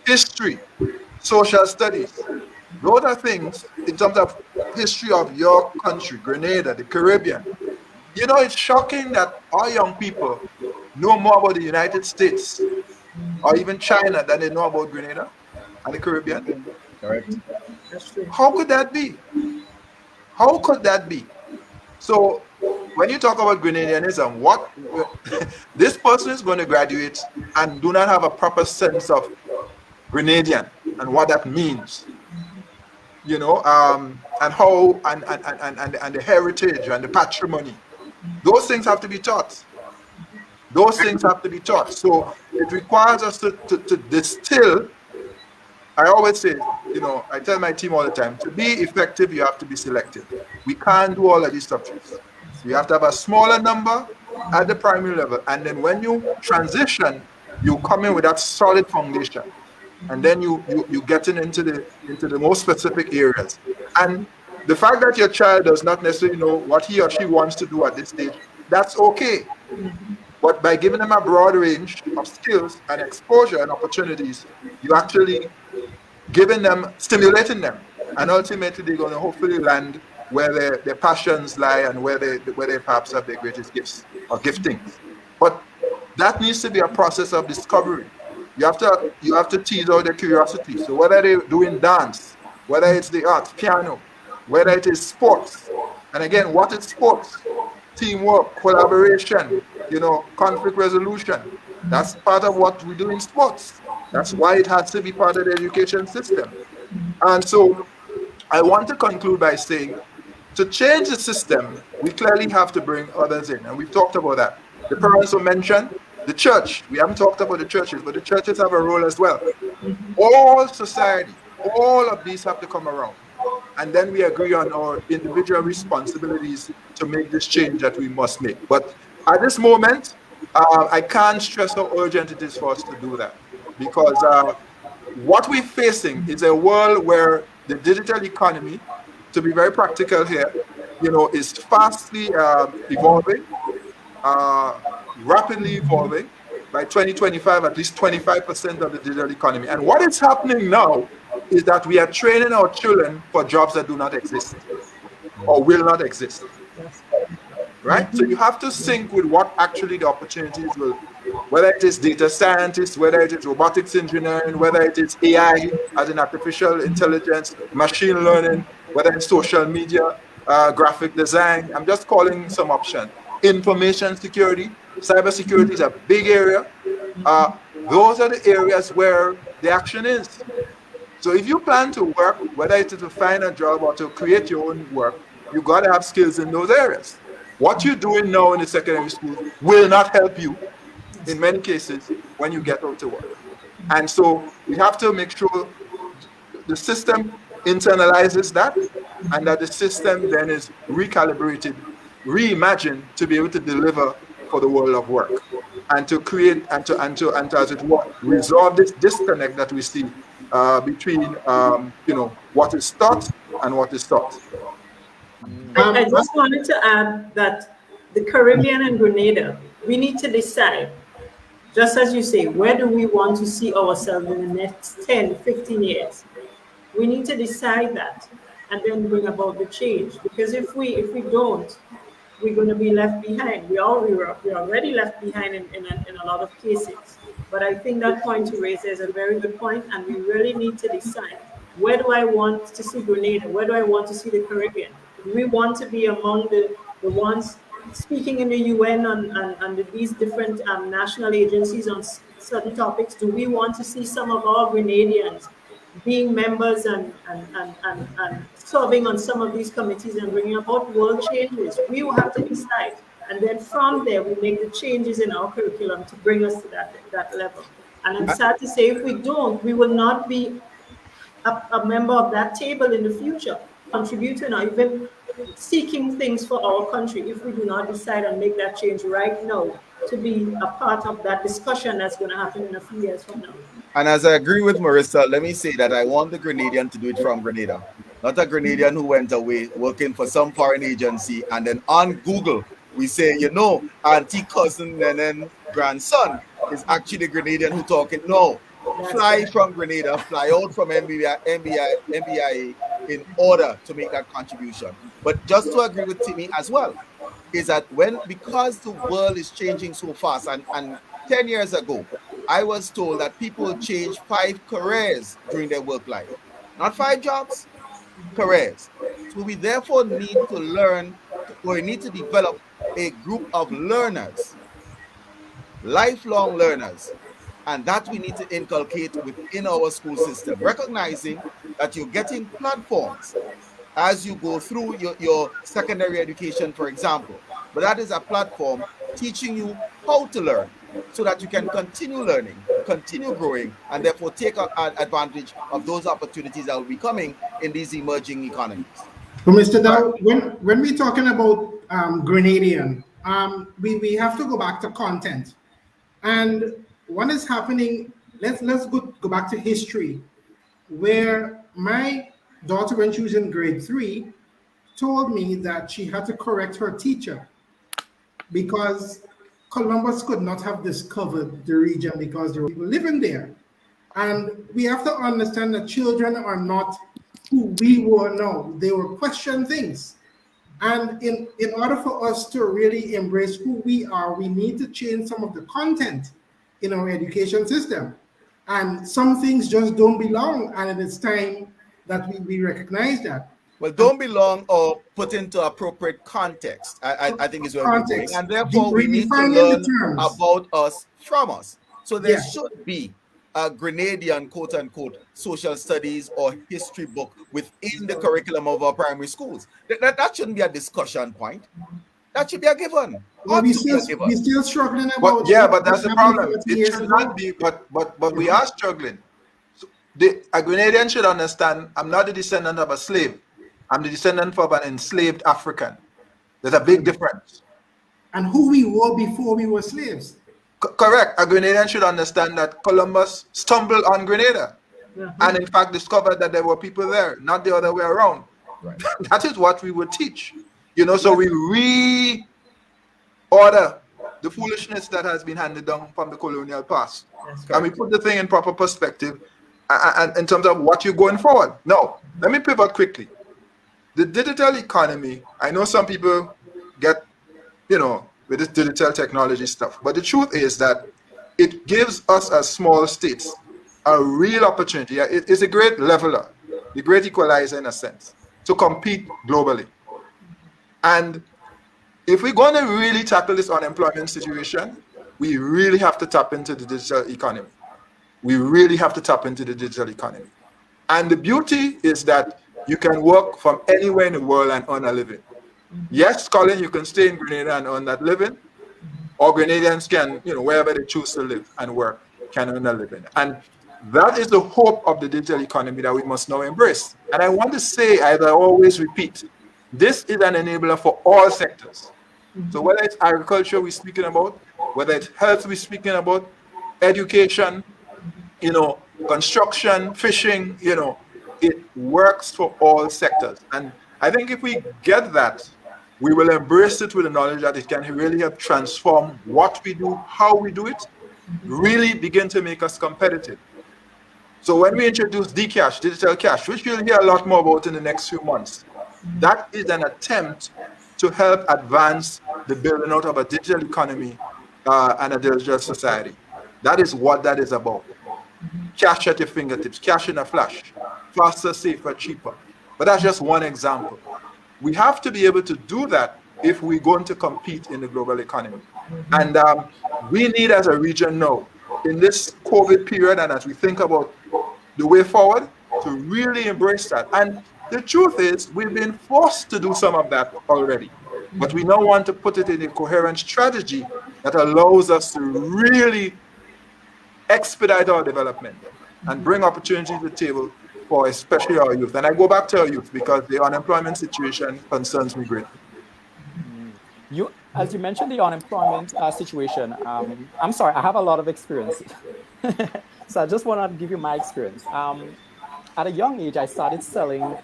history, social studies, those are things in terms of history of your country, Grenada, the Caribbean. It's shocking that our young people know more about the United States or even China than they know about Grenada and the Caribbean. Correct. That's true. How could that be? How could that be? So when you talk about Grenadianism, what this person is going to graduate and do not have a proper sense of Grenadian and what that means, and how and the heritage and the patrimony. Those things have to be taught. Those things have to be taught. So it requires us to distill. I always say, I tell my team all the time, to be effective, you have to be selective. We can't do all of these subjects. We have to have a smaller number at the primary level. And then when you transition, you come in with that solid foundation. And then you getting into the most specific areas. And the fact that your child does not necessarily know what he or she wants to do at this stage, that's okay. But by giving them a broad range of skills and exposure and opportunities, you actually stimulating them, and ultimately they're going to hopefully land where their passions lie and where they perhaps have their greatest gifts or giftings. But that needs to be a process of discovery. You have to tease out their curiosity. So whether they're doing dance, whether it's the arts, piano, whether it is sports, and again, what is sports? Teamwork, collaboration, conflict resolution. That's part of what we do in sports. That's why it has to be part of the education system. And so I want to conclude by saying, to change the system, we clearly have to bring others in. And we've talked about that. The parents who mentioned, the church. We haven't talked about the churches, but the churches have a role as well. All society, all of these have to come around. And then we agree on our individual responsibilities to make this change that we must make. But at this moment, I can't stress how urgent it is for us to do that. Because what we're facing is a world where the digital economy, to be very practical here, is fastly evolving. rapidly evolving. By 2025, at least 25% of the digital economy. And what is happening now is that we are training our children for jobs that do not exist or will not exist. Right? So you have to sync with what actually the opportunities will, whether it is data scientists, whether it is robotics engineering, whether it is AI as in artificial intelligence, machine learning, whether it's social media, graphic design. I'm just calling some options. Information security, cybersecurity is a big area. Those are the areas where the action is. So if you plan to work, whether it is to find a job or to create your own work, you got to have skills in those areas. What you're doing now in the secondary school will not help you in many cases when you get out to work. And so we have to make sure the system internalizes that and that the system then is recalibrated, reimagined to be able to deliver for the world of work and to create and to as it were, resolve this disconnect that we see between what is taught and what is taught. I just wanted to add that the Caribbean and Grenada, we need to decide, just as you say, where do we want to see ourselves in the next 10, 15 years? We need to decide that and then bring about the change. Because if we don't, we're going to be left behind. We're already left behind in a lot of cases. But I think that point you raised is a very good point, and we really need to decide, where do I want to see Grenada? Where do I want to see the Caribbean? Do we want to be among the ones speaking in the UN on these different national agencies on certain topics? Do we want to see some of our Grenadians being members and serving on some of these committees and bringing about world changes? We will have to decide. And then from there, we make the changes in our curriculum to bring us to that level. And I'm sad to say, if we don't, we will not be a member of that table in the future, contributing or even seeking things for our country, if we do not decide and make that change right now to be a part of that discussion that's going to happen in a few years from now. And as I agree with Marissa, let me say that I want the Grenadian to do it from Grenada, not a Grenadian who went away working for some foreign agency and then on Google we say, auntie, cousin, and then grandson is actually Grenadian who talking. No, fly from Grenada, fly out from MBIA in order to make that contribution. But just to agree with Timmy as well, is that because the world is changing so fast, and 10 years ago, I was told that people change 5 careers during their work life. Not 5 jobs, careers. So we therefore need to learn, or we need to develop a group of learners, lifelong learners, and that we need to inculcate within our school system, recognizing that you're getting platforms as you go through your secondary education, for example. But that is a platform teaching you how to learn so that you can continue learning, continue growing, and therefore take advantage of those opportunities that will be coming in these emerging economies. So, Mr. Dow, when we're talking about Grenadian, we have to go back to content. And what is happening, let's go back to history, where my daughter, when she was in grade 3, told me that she had to correct her teacher because Columbus could not have discovered the region because there were people living there. And we have to understand that children are not who we were now. They will question things. And in order for us to really embrace who we are, we need to change some of the content in our education system. And some things just don't belong. And it's time that we recognize that. Well, don't belong or put into appropriate context, I think is where we're going. And therefore, we need to learn about us from us. So there should be a Grenadian, quote unquote, social studies or history book within the curriculum of our primary schools. That shouldn't be a discussion point. That should be a given. Well, we're still struggling about. But that's the problem. It should not be, but we are struggling. So a Grenadian should understand, I'm not a descendant of a slave. I'm the descendant of an enslaved African. There's a big difference. And who we were before we were slaves. Correct. A Grenadian should understand that Columbus stumbled on Grenada and in fact discovered that there were people there, not the other way around. Right. That is what we would teach. So we reorder the foolishness that has been handed down from the colonial past. That's And we correct. put the thing in proper perspective and in terms of what you're going forward. Now, let me pivot quickly. The digital economy, I know some people get, with this digital technology stuff, but the truth is that it gives us as small states a real opportunity. It is a great leveler, the great equalizer in a sense, to compete globally. And if we're going to really tackle this unemployment situation, we really have to tap into the digital economy. We really have to tap into the digital economy. And the beauty is that you can work from anywhere in the world and earn a living. Yes, Colin, you can stay in Grenada and earn that living, or Grenadians can, wherever they choose to live and work, can earn a living. And that is the hope of the digital economy that we must now embrace. And I want to say, as I always repeat, this is an enabler for all sectors. So whether it's agriculture we're speaking about, whether it's health we're speaking about, education, construction, fishing, it works for all sectors. And I think if we get that, we will embrace it with the knowledge that it can really help transform what we do, how we do it, really begin to make us competitive. So when we introduce Dcash, digital cash, which you'll hear a lot more about in the next few months, that is an attempt to help advance the building out of a digital economy and a digital society. That is what that is about. Cash at your fingertips, cash in a flash, faster, safer, cheaper. But that's just one example. We have to be able to do that if we're going to compete in the global economy. And we need, as a region now, in this COVID period, and as we think about the way forward, to really embrace that. And the truth is, we've been forced to do some of that already. But we now want to put it in a coherent strategy that allows us to really expedite our development and bring opportunity to the table for especially our youth. And I go back to our youth because the unemployment situation concerns me greatly. As you mentioned, the unemployment situation. I'm sorry, I have a lot of experience, so I just want to give you my experience. At a young age, I started selling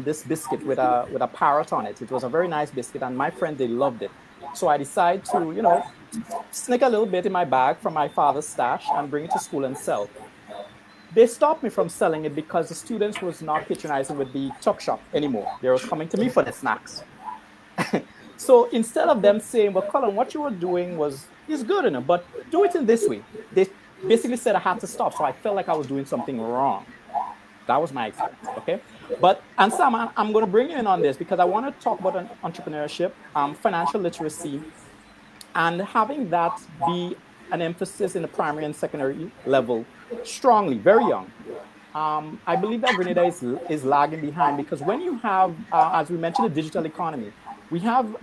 this biscuit with a parrot on it. It was a very nice biscuit, and my friend, they loved it. So I decided to, sneak a little bit in my bag from my father's stash and bring it to school and sell. They stopped me from selling it because the students was not patronizing with the tuck shop anymore. They was coming to me for the snacks. So instead of them saying, well, Colin, what you were doing is good enough, but do it in this way. They basically said I had to stop. So I felt like I was doing something wrong. That was my experience, okay? And Sam, I'm going to bring you in on this because I want to talk about entrepreneurship, financial literacy, and having that be an emphasis in the primary and secondary level strongly, very young. I believe that Grenada is lagging behind because when you have, as we mentioned, the digital economy, we have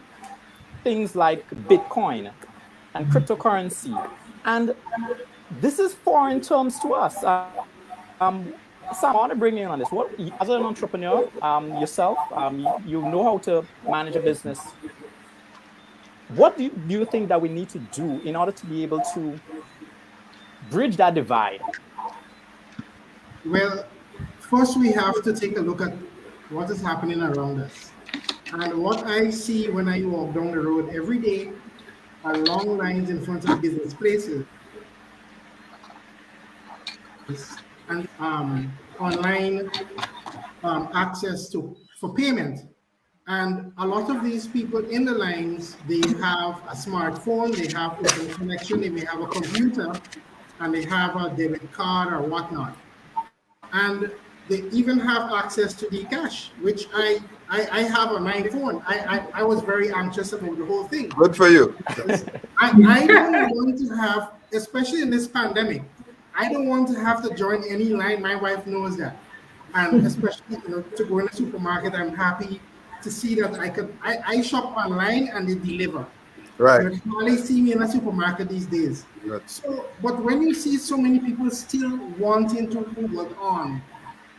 things like Bitcoin and cryptocurrency. And this is foreign terms to us. Sam, I want to bring you in on this. What, as an entrepreneur yourself, you know how to manage a business. What do you think that we need to do in order to be able to bridge that divide? Well, first we have to take a look at what is happening around us. And what I see when I walk down the road every day are long lines in front of business places and online access for payment. And a lot of these people in the lines, they have a smartphone, they have internet connection, they may have a computer, and they have a debit card or whatnot. And they even have access to Dcash, which I have on my phone. I was very anxious about the whole thing. Good for you. I don't want to have, especially in this pandemic, I don't want to have to join any line. My wife knows that. And especially, to go in the supermarket, I'm happy to see that I shop online and they deliver. Right. You hardly see me in a supermarket these days. Good. So, but when you see so many people still wanting to hold on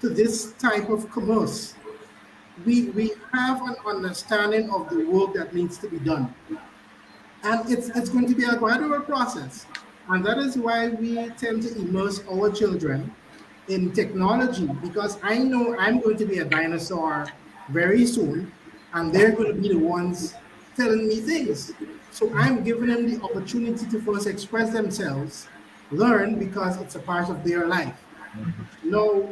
to this type of commerce, we have an understanding of the work that needs to be done. And it's going to be a gradual process. And that is why we tend to immerse our children in technology, because I know I'm going to be a dinosaur very soon, and they're going to be the ones telling me things. So I'm giving them the opportunity to first express themselves, learn because it's a part of their life. Now,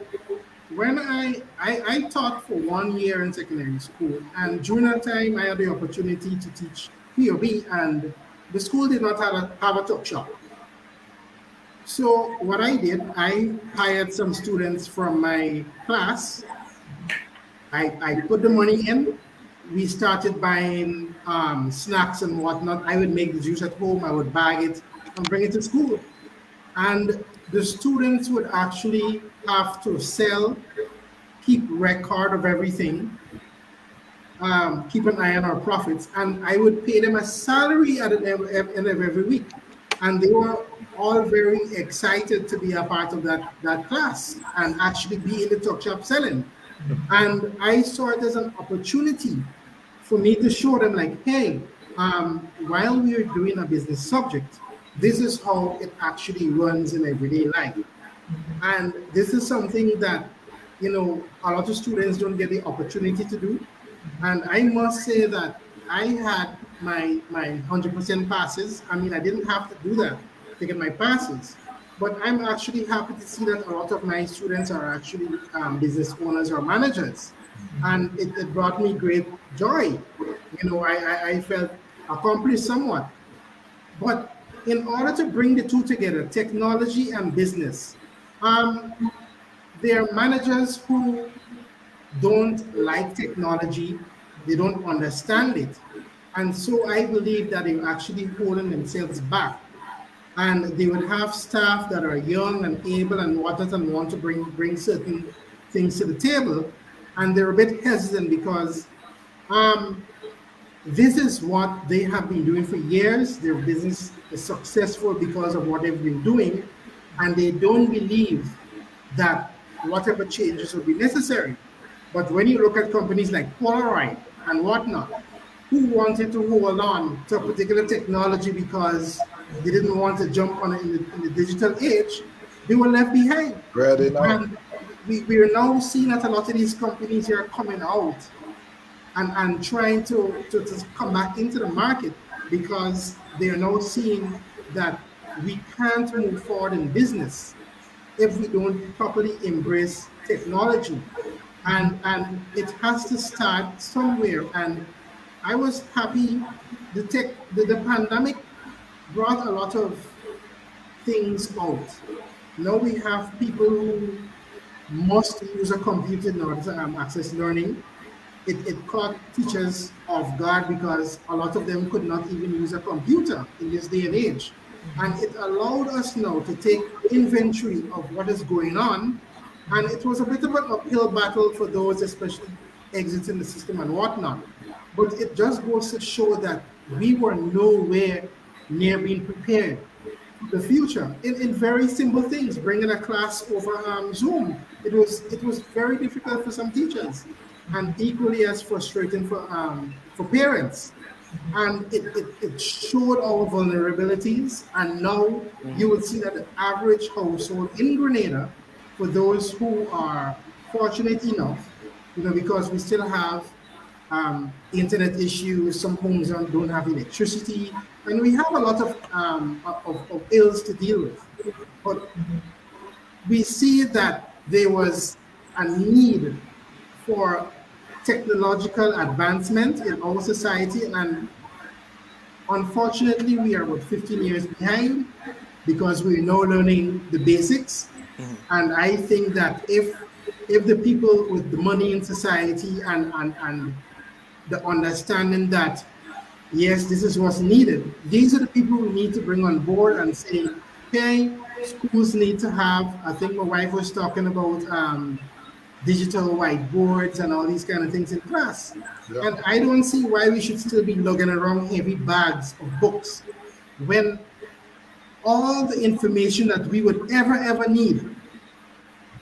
when I taught for 1 year in secondary school, and during that time I had the opportunity to teach POB, and the school did not have a tuck shop. So what I did, I hired some students from my class. I put the money in. We started buying snacks and whatnot. I would make the juice at home. I would bag it and bring it to school. And the students would actually have to sell, keep record of everything, keep an eye on our profits, and I would pay them a salary at the end of every week. And they were all very excited to be a part of that class and actually be in the tuck shop selling. And I saw it as an opportunity for me to show them, like, hey, while we are doing a business subject, this is how it actually runs in everyday life. And this is something that, a lot of students don't get the opportunity to do. And I must say that I had my 100% passes. I mean, I didn't have to do that to get my passes. But I'm actually happy to see that a lot of my students are actually business owners or managers. And it brought me great joy. I felt accomplished somewhat. But in order to bring the two together, technology and business, um, there are managers who don't like technology, they don't understand it. And so I believe that they're actually holding themselves back. And they would have staff that are young and able and whatnot and want to bring certain things to the table. And they're a bit hesitant because um, this is what they have been doing for years. Their business is successful because of what they've been doing, and they don't believe that whatever changes will be necessary. But when you look at companies like Polaroid and whatnot, who wanted to hold on to a particular technology because they didn't want to jump on it in the digital age, they were left behind. Ready now. And we are now seeing that a lot of these companies are coming out and trying to come back into the market because they are now seeing that we can't move forward in business if we don't properly embrace technology. And it has to start somewhere. And I was happy the pandemic brought a lot of things out. Now we have people who must use a computer in order to access learning. It caught teachers off guard because a lot of them could not even use a computer in this day and age. And it allowed us now to take inventory of what is going on. And it was a bit of an uphill battle for those, especially exiting the system and whatnot. But it just goes to show that we were nowhere near being prepared for the future in very simple things. Bringing a class over Zoom, it was very difficult for some teachers, and equally as frustrating for parents. And it showed our vulnerabilities. And now you will see that the average household in Grenada, for those who are fortunate enough, because we still have internet issues, some homes don't have electricity, and we have a lot of ills to deal with. But we see that there was a need for technological advancement in our society, and unfortunately we are about 15 years behind because we're now learning the basics. And I think that if the people with the money in society and the understanding that yes, this is what's needed, these are the people we need to bring on board and say, hey, schools need to have, I think my wife was talking about digital whiteboards and all these kind of things in class. Yeah. And I don't see why we should still be lugging around heavy bags of books when all the information that we would ever need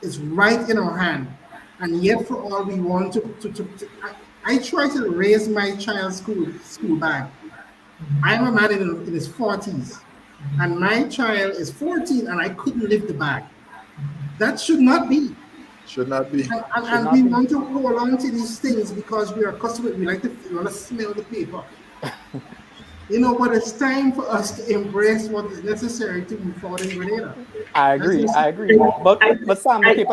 is right in our hand. And yet for all we want I try to raise my child's school bag. I'm a man in his 40s, and my child is 14, and I couldn't lift the bag. That should not be. Should not be. And we want to hold on to these things because we are accustomed. We want to smell the paper. But it's time for us to embrace what is necessary to move forward in Grenada. I As agree. you I see, agree. I, But Sam, I,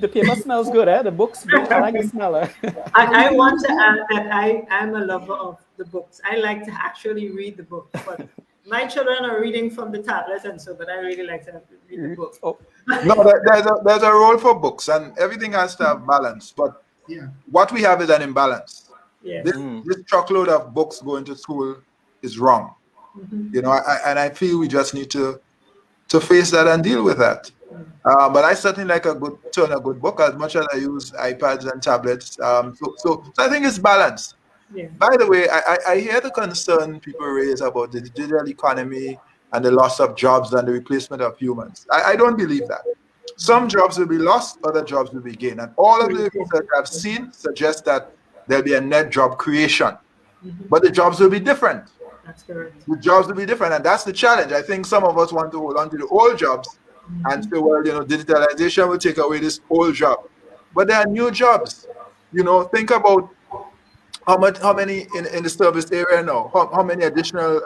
the paper smells good, eh? The books. I like the smell. Eh? I want to add that I am a lover of the books. I like to actually read the books, but my children are reading from the tablet, and so, but I really like to read the book. Oh, No, there's a role for books, and everything has to have balance. But yeah, what we have is an imbalance. This Yes. this truckload of books going to school is wrong. And I feel we just need to face that and deal with that. But I certainly like a good book as much as I use iPads and tablets. So I think it's balanced. Yeah. By the way, I hear the concern people raise about the digital economy and the loss of jobs and the replacement of humans. I don't believe that. Some jobs will be lost, other jobs will be gained. And all of the research I've seen suggests that there'll be a net job creation, but the jobs will be different. That's correct. The jobs will be different, and that's the challenge. I think some of us want to hold on to the old jobs and say, well, digitalization will take away this old job. But there are new jobs. Think about how many in the service area now, how many additional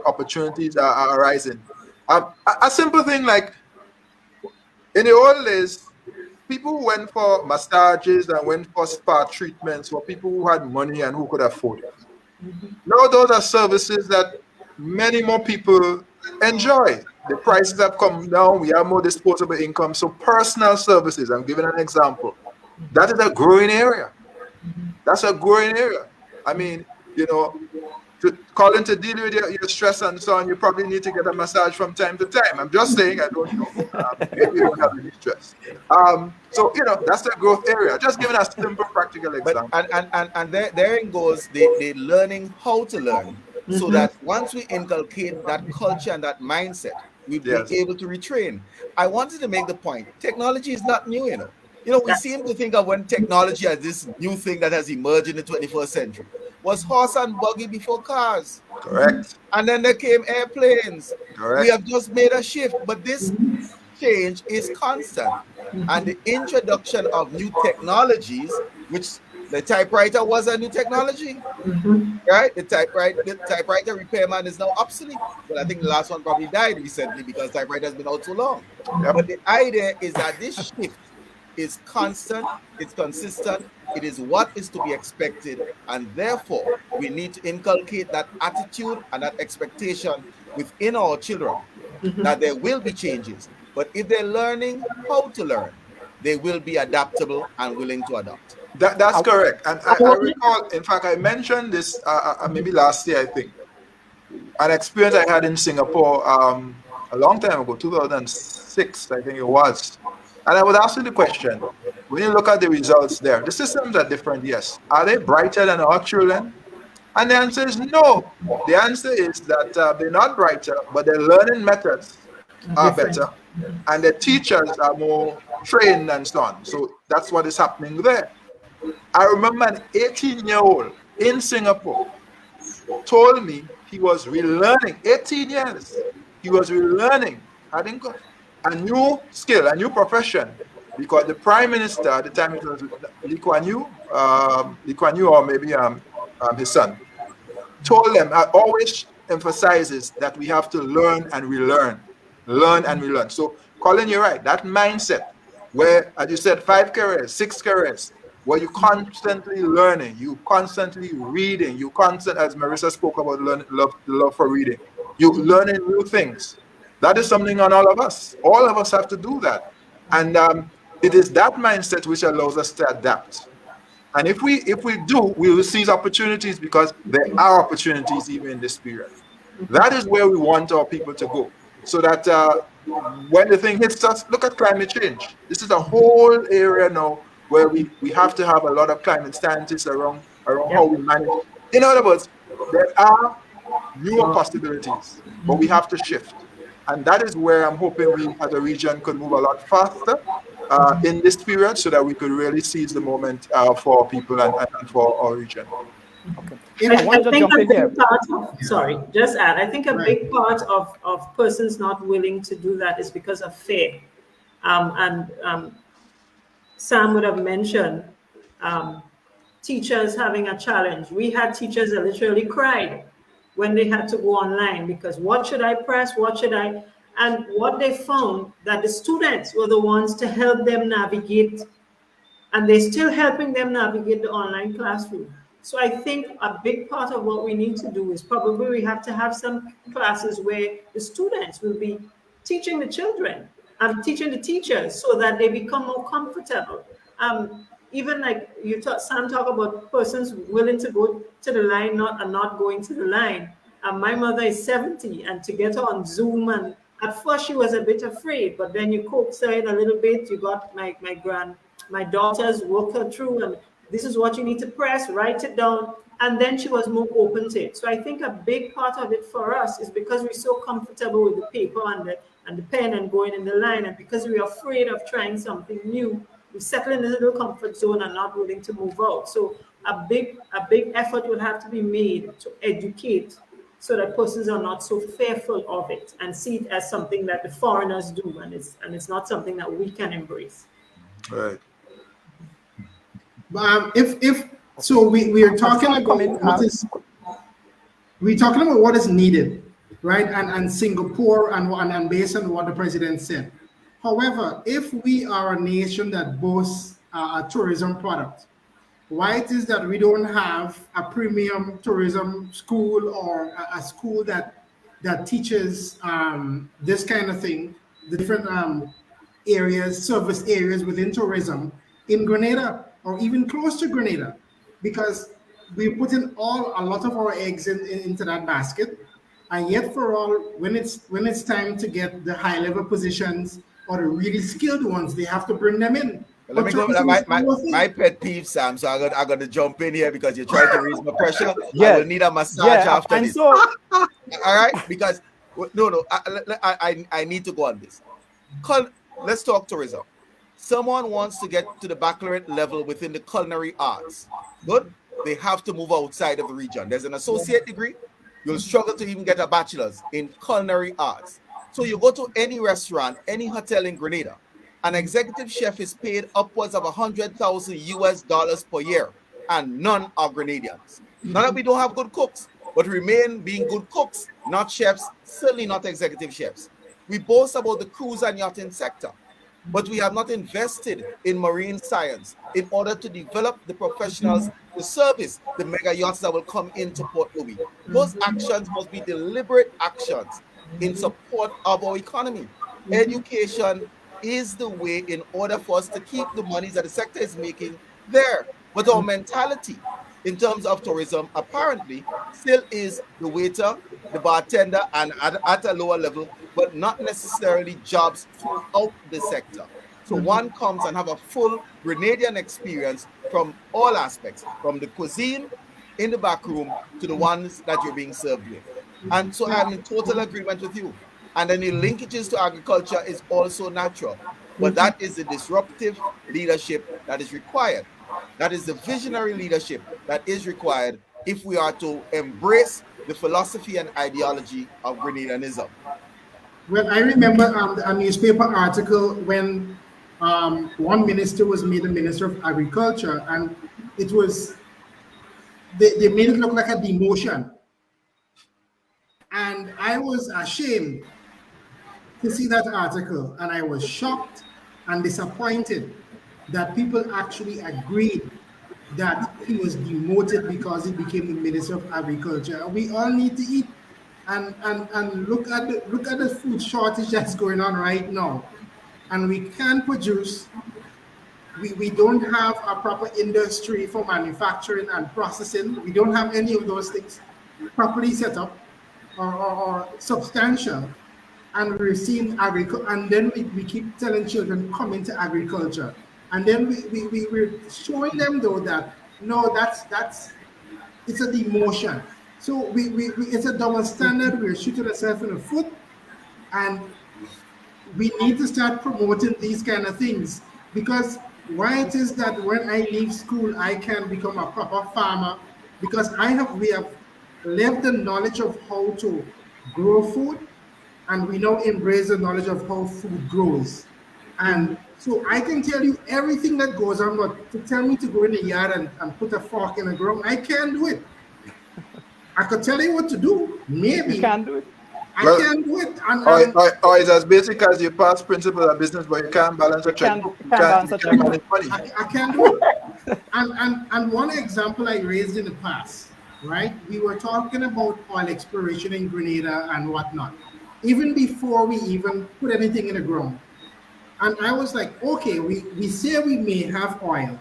opportunities are arising. A simple thing like in the old days, people who went for massages and went for spa treatments were people who had money and who could afford it. Now those are services that many more people enjoy. The prices have come down. We have more disposable income. So personal services, I'm giving an example. That is a growing area. That's a growing area. I mean, calling to deal with your stress and so on, you probably need to get a massage from time to time. I'm just saying, I don't know. Maybe you don't have any stress. That's the growth area. Just giving a simple practical But example. and therein goes the learning how to learn, so that once we inculcate that culture and that mindset, we'll be Yes. able to retrain. I wanted to make the point: technology is not new, we That's seem to think of when technology as this new thing that has emerged in the 21st century. Was horse and buggy before cars. Correct. And then there came airplanes. We Correct. have just made a shift, but this change is constant. And the introduction of new technologies, which the typewriter was a new technology, right? The typewriter repairman is now obsolete. But I think the last one probably died recently because typewriter has been out so long. But the idea is that this shift is constant, it's consistent, it is what is to be expected, and therefore we need to inculcate that attitude and that expectation within our children that there will be changes. But if they're learning how to learn, they will be adaptable and willing to adapt. That's correct. And I recall, in fact, I mentioned this maybe last year, I think, an experience I had in Singapore a long time ago, 2006, I think it was. And I was asking the question, when you look at the results there, the systems are different, yes. Are they brighter than our children? And the answer is no. The answer is that they're not brighter, but their learning methods are different. better. And the teachers are more trained and so on. So that's what is happening there. I remember an 18-year-old in Singapore told me he was relearning, 18 years. He was relearning, having a new skill, a new profession, because the prime minister at the time, it was Lee Kuan Yew, or maybe his son, told them, always emphasizes that we have to learn and relearn, learn and relearn. So, Colin, you're right. That mindset, where, as you said, 5 careers, 6 careers, where you constantly learning, you constantly reading, you constant, as Marissa spoke about, love for reading, you learning new things. That is something on all of us. All of us have to do that. And it is that mindset which allows us to adapt. And if we do, we will seize opportunities, because there are opportunities even in this period. That is where we want our people to go. So that when the thing hits us, look at climate change. This is a whole area now where we have to have a lot of climate scientists around how we manage. In other words, there are newer possibilities, but we have to shift. And that is where I'm hoping we as a region could move a lot faster in this period, so that we could really seize the moment for our people and for our region. Okay. I want to jump in here. Sorry, just add. I think a big part of persons not willing to do that is because of fear. Sam would have mentioned teachers having a challenge. We had teachers that literally cried when they had to go online, because what should I press? What should I? And what they found, that the students were the ones to help them navigate, and they're still helping them navigate the online classroom. So I think a big part of what we need to do is probably we have to have some classes where the students will be teaching the children and teaching the teachers so that they become more comfortable. Even like you talk, Sam talk about persons willing to go to the line, not and not going to the line. My mother is 70, and to get her on Zoom, and at first she was a bit afraid, but then you coax her in a little bit. You got my daughters work her through, and this is what you need to press, write it down, and then she was more open to it. So I think a big part of it for us is because we're so comfortable with the paper and the pen and going in the line, and because we're afraid of trying something new, we settle in a little comfort zone and not willing to move out. So a big effort would have to be made to educate so that persons are not so fearful of it and see it as something that the foreigners do, and it's not something that we can embrace. Right. If so, we are talking about we're talking about what is needed, right? And Singapore and based on what the president said. However, if we are a nation that boasts a tourism product, why it is that we don't have a premium tourism school or a school that teaches this kind of thing, the different areas, service areas within tourism in Grenada or even close to Grenada, because we put in a lot of our eggs into that basket, and yet for all, when it's time to get the high level positions or the really skilled ones, they have to bring them in. Let me go. My pet peeve, Sam. So I got to jump in here because you're trying to raise my pressure. Yes. I will need a massage after and this. so All right, because no, I need to go on this. Let's talk tourism. Someone wants to get to the baccalaureate level within the culinary arts. Good. They have to move outside of the region. There's an associate degree. You'll struggle to even get a bachelor's in culinary arts. So you go to any restaurant, any hotel in Grenada, an executive chef is paid upwards of $100,000 per year, and none are Grenadians. Not that we don't have good cooks, but remain being good cooks, not chefs, certainly not executive chefs. We boast about the cruise and yachting sector, but we have not invested in marine science in order to develop the professionals to service the mega yachts that will come into Port Louis. Those actions must be deliberate actions in support of our economy. Education is the way in order for us to keep the monies that the sector is making there. But our mentality in terms of tourism apparently still is the waiter, the bartender, and at a lower level, but not necessarily jobs throughout the sector. So one comes and have a full Grenadian experience from all aspects, from the cuisine in the back room to the ones that you're being served with. And so I'm in total agreement with you. And then the linkages to agriculture is also natural. But that is the disruptive leadership that is required. That is the visionary leadership that is required if we are to embrace the philosophy and ideology of Grenadianism. Well, I remember a newspaper article when one minister was made a minister of agriculture, and it was they made it look like a demotion. And I was ashamed to see that article, and I was shocked and disappointed that people actually agreed that he was demoted because he became the minister of agriculture. We all need to eat, and look at the food shortage that's going on right now, and we can't produce. We don't have a proper industry for manufacturing and processing. We don't have any of those things properly set up or substantial. And we're seeing agriculture, and then we keep telling children come into agriculture, and then we're showing them though that no, that's it's a demotion. So we it's a double standard. We're shooting ourselves in the foot, and we need to start promoting these kind of things, because why it is that when I leave school I can become a proper farmer, because we have left the knowledge of how to grow food, and we now embrace the knowledge of how food grows. And so I can tell you everything that goes on, but to tell me to go in the yard and put a fork in the ground, I can't do it. I could tell you what to do. You Maybe can't do it. I Well, can't do it. or it's as basic as you pass principle of business, but you can't balance a checkbook. You can't balance You a can't checkbook. manage money. I can't do it. And one example I raised in the past, right? We were talking about oil exploration in Grenada and whatnot, even before we even put anything in the ground. And I was like, okay, we say we may have oil,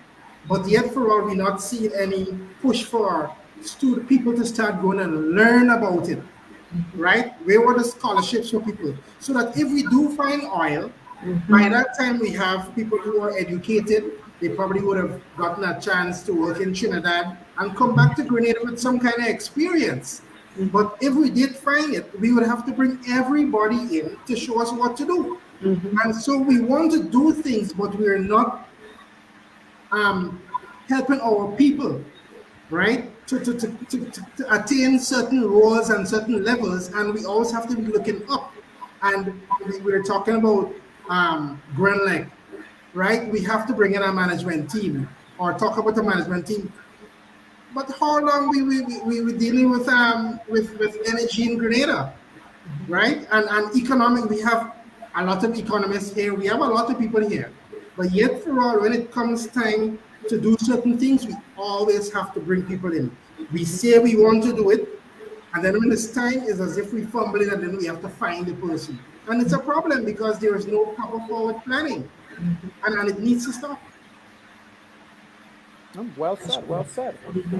but yet for all, we're not seeing any push for student people to start going and learn about it, right? Where were the scholarships for people? So that if we do find oil, by that time we have people who are educated. They probably would have gotten a chance to work in Trinidad and come back to Grenada with some kind of experience. But if we did find it, we would have to bring everybody in to show us what to do. And so we want to do things, but we're not helping our people, right, to attain certain roles and certain levels. And we always have to be looking up. And we're talking about Grenada, right? We have to bring in a management team or talk about the management team. But how long we dealing with energy in Grenada, right? And economic, we have a lot of economists here. We have a lot of people here. But yet for all, when it comes time to do certain things, we always have to bring people in. We say we want to do it, and then when it's time, it's as if we fumble it, and then we have to find the person. And it's a problem because there is no proper forward planning, and it needs to stop. Well said. Well said.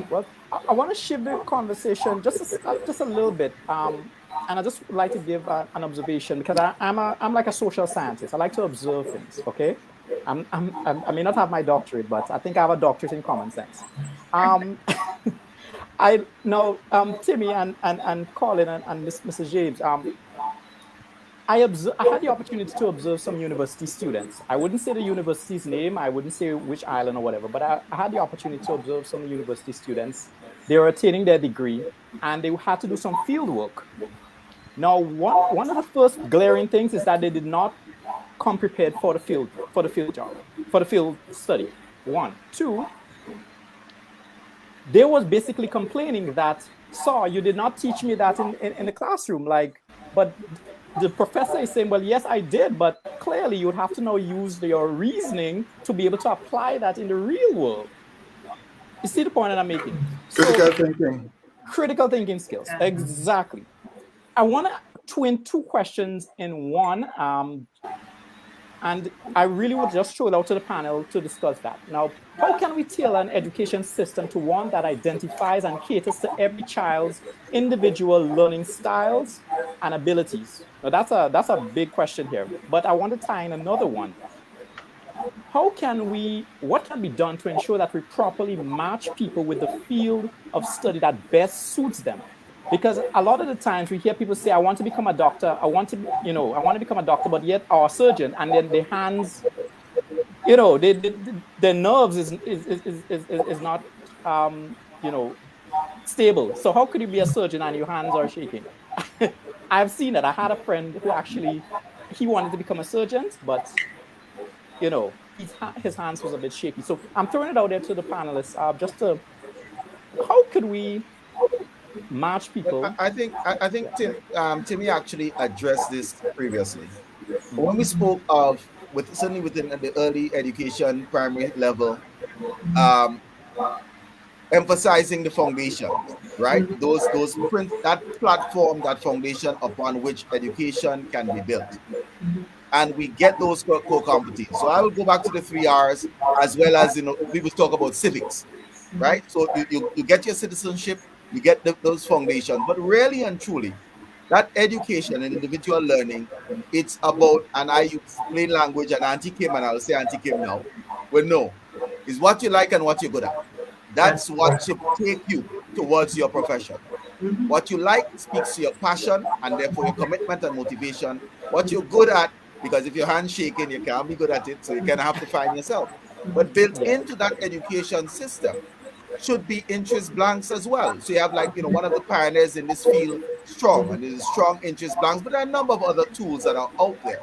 Well, I want to shift the conversation just a little bit, and I just would like to give an observation because I'm like a social scientist. I like to observe things. Okay, I may not have my doctorate, but I think I have a doctorate in common sense. I know Timmy and Colin and Mr. James. I had the opportunity to observe some university students. I wouldn't say the university's name, I wouldn't say which island or whatever, but I had the opportunity to observe some university students. They were attaining their degree and they had to do some field work. Now, one of the first glaring things is that they did not come prepared for the field job, for the field study. One. Two, they was basically complaining that, sir, you did not teach me that in the classroom. But the professor is saying, well, yes, I did, but clearly you would have to now use your reasoning to be able to apply that in the real world. You see the point that I'm making? Critical thinking. Critical thinking skills, exactly. I want to twin two questions in one, and I really would just throw it out to the panel to discuss that. Now, how can we tailor an education system to one that identifies and caters to every child's individual learning styles and abilities? Now, that's a big question here, but I want to tie in another one. What can be done to ensure that we properly match people with the field of study that best suits them? Because a lot of the times we hear people say, I want to become a doctor, I want to become a doctor, but yet our surgeon, and then their hands, their nerves is not, stable. So how could you be a surgeon and your hands are shaking? I've seen it. I had a friend who actually, he wanted to become a surgeon, but, his hands was a bit shaky. So I'm throwing it out there to the panelists, how could we match people? I think Timmy actually addressed this previously. When we spoke of certainly within the early education primary level, emphasizing the foundation, right? That platform, that foundation upon which education can be built. And we get those core competencies. So I will go back to the 3 R's, as well as people talk about civics, right? So you get your citizenship, you get those foundations, but really and truly, that education and individual learning, it's about, and I use plain language and anti-Kim, and I'll say anti-Kim now, well, no, it's what you like and what you're good at. That's what should take you towards your profession. What you like speaks to your passion and therefore your commitment and motivation. What you're good at, because if your hand's shaking, you can't be good at it, so you're going to have to find yourself. But built into that education system should be interest blanks as well. So you have one of the pioneers in this field, Strong, and there's strong interest blanks, but there are a number of other tools that are out there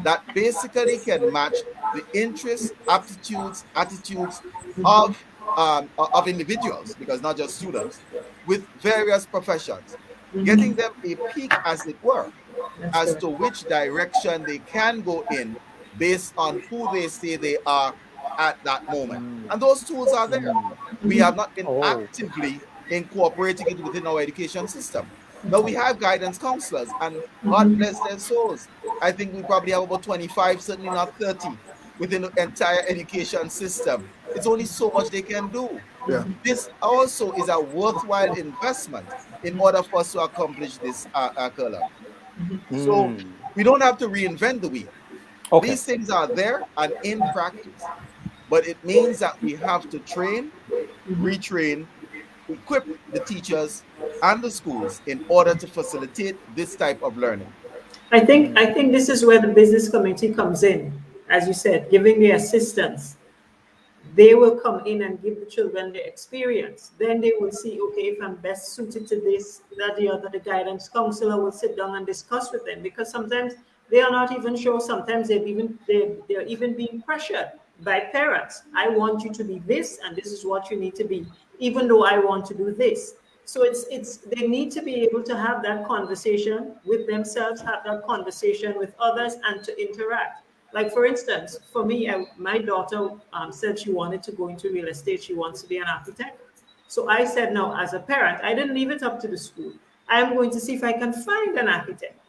that basically can match the interests, aptitudes, attitudes of individuals, because not just students, with various professions, Mm-hmm. getting them a peek, as it were, That's as correct. to which direction they can go in based on who they say they are at that moment. Mm. And those tools are there. Mm. We have not been Oh. actively incorporating it within our education system. Now we have guidance counselors, and God Mm-hmm. bless their souls. I think we probably have about 25, certainly not 30, within the entire education system. It's only so much they can do. Yeah. This also is a worthwhile investment in order for us to accomplish this, Curla. So Mm. we don't have to reinvent the wheel. Okay. These things are there and in practice, but it means that we have to train, retrain, equip the teachers and the schools in order to facilitate this type of learning. I think this is where the business community comes in, as you said, giving the assistance. They will come in and give the children the experience. Then they will see, okay, if I'm best suited to this, that, the other, the guidance counselor will sit down and discuss with them, because sometimes they are not even sure. Sometimes they're even being pressured by parents. I want you to be this, and this is what you need to be, even though I want to do this. So it's they need to be able to have that conversation with themselves, have that conversation with others, and to interact. Like, for instance, for me, my daughter said she wanted to go into real estate. She wants to be an architect. So I said, no, as a parent, I didn't leave it up to the school. I am going to see if I can find an architect,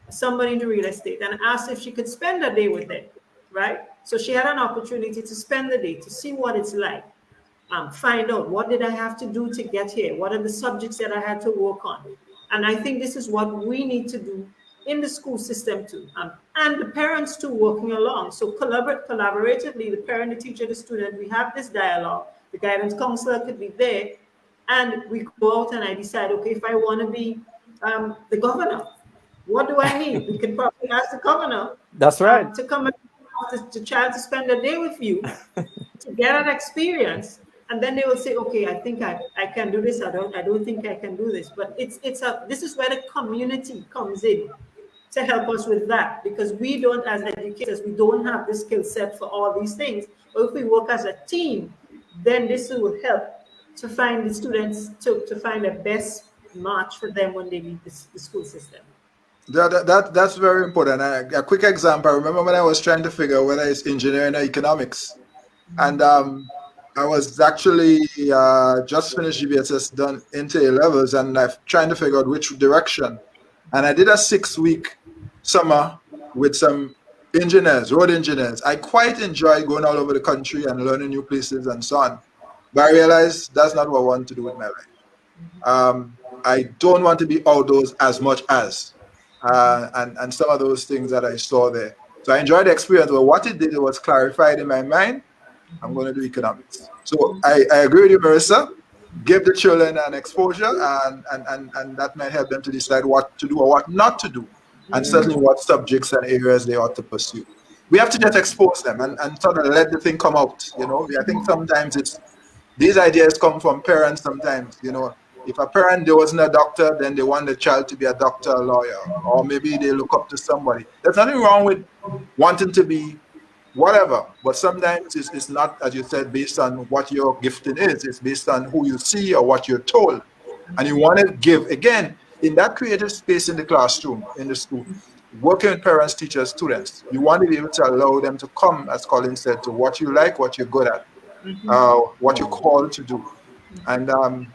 somebody into real estate, and asked if she could spend a day with them, right? So she had an opportunity to spend the day to see what it's like, find out what did I have to do to get here, what are the subjects that I had to work on. And I think this is what we need to do in the school system too, and the parents too, working along. So collaboratively, the parent, the teacher, the student, we have this dialogue. The guidance counselor could be there, and we go out and I decide, okay, if I want to be the governor, what do I need? We could probably ask the governor That's right. to come and ask the child to spend a day with you to get an experience. And then they will say, okay, I think I can do this. I don't think I can do this. But this is where the community comes in to help us with that, because we don't, as educators, we don't have the skill set for all these things. But if we work as a team, then this will help to find the students, to find the best match for them when they leave the school system. That's very important. A quick example, I remember when I was trying to figure out whether it's engineering or economics. And I was actually just finished GBSS, done into A levels, and I'm trying to figure out which direction. And I did a 6-week summer with some engineers, road engineers. I quite enjoy going all over the country and learning new places and so on. But I realized that's not what I want to do with my life. I don't want to be outdoors as much as, and some of those things that I saw there. So I enjoyed the experience, but what it did, it was clarified in my mind, I'm going to do economics. So I agree with you, Marissa. Give the children an exposure, and that might help them to decide what to do or what not to do, and certainly what subjects and areas they ought to pursue. We have to just expose them and sort of let the thing come out. I think sometimes these ideas come from parents sometimes. If a parent, there wasn't a doctor, then they want the child to be a doctor, a lawyer, or maybe they look up to somebody. There's nothing wrong with wanting to be whatever, but sometimes it's not, as you said, based on what your gifting is. It's based on who you see or what you're told. And you want to give, again, in that creative space in the classroom, in the school, working with parents, teachers, students, you want to be able to allow them to come, as Colin said, to what you like, what you're good at, what you're called to do. And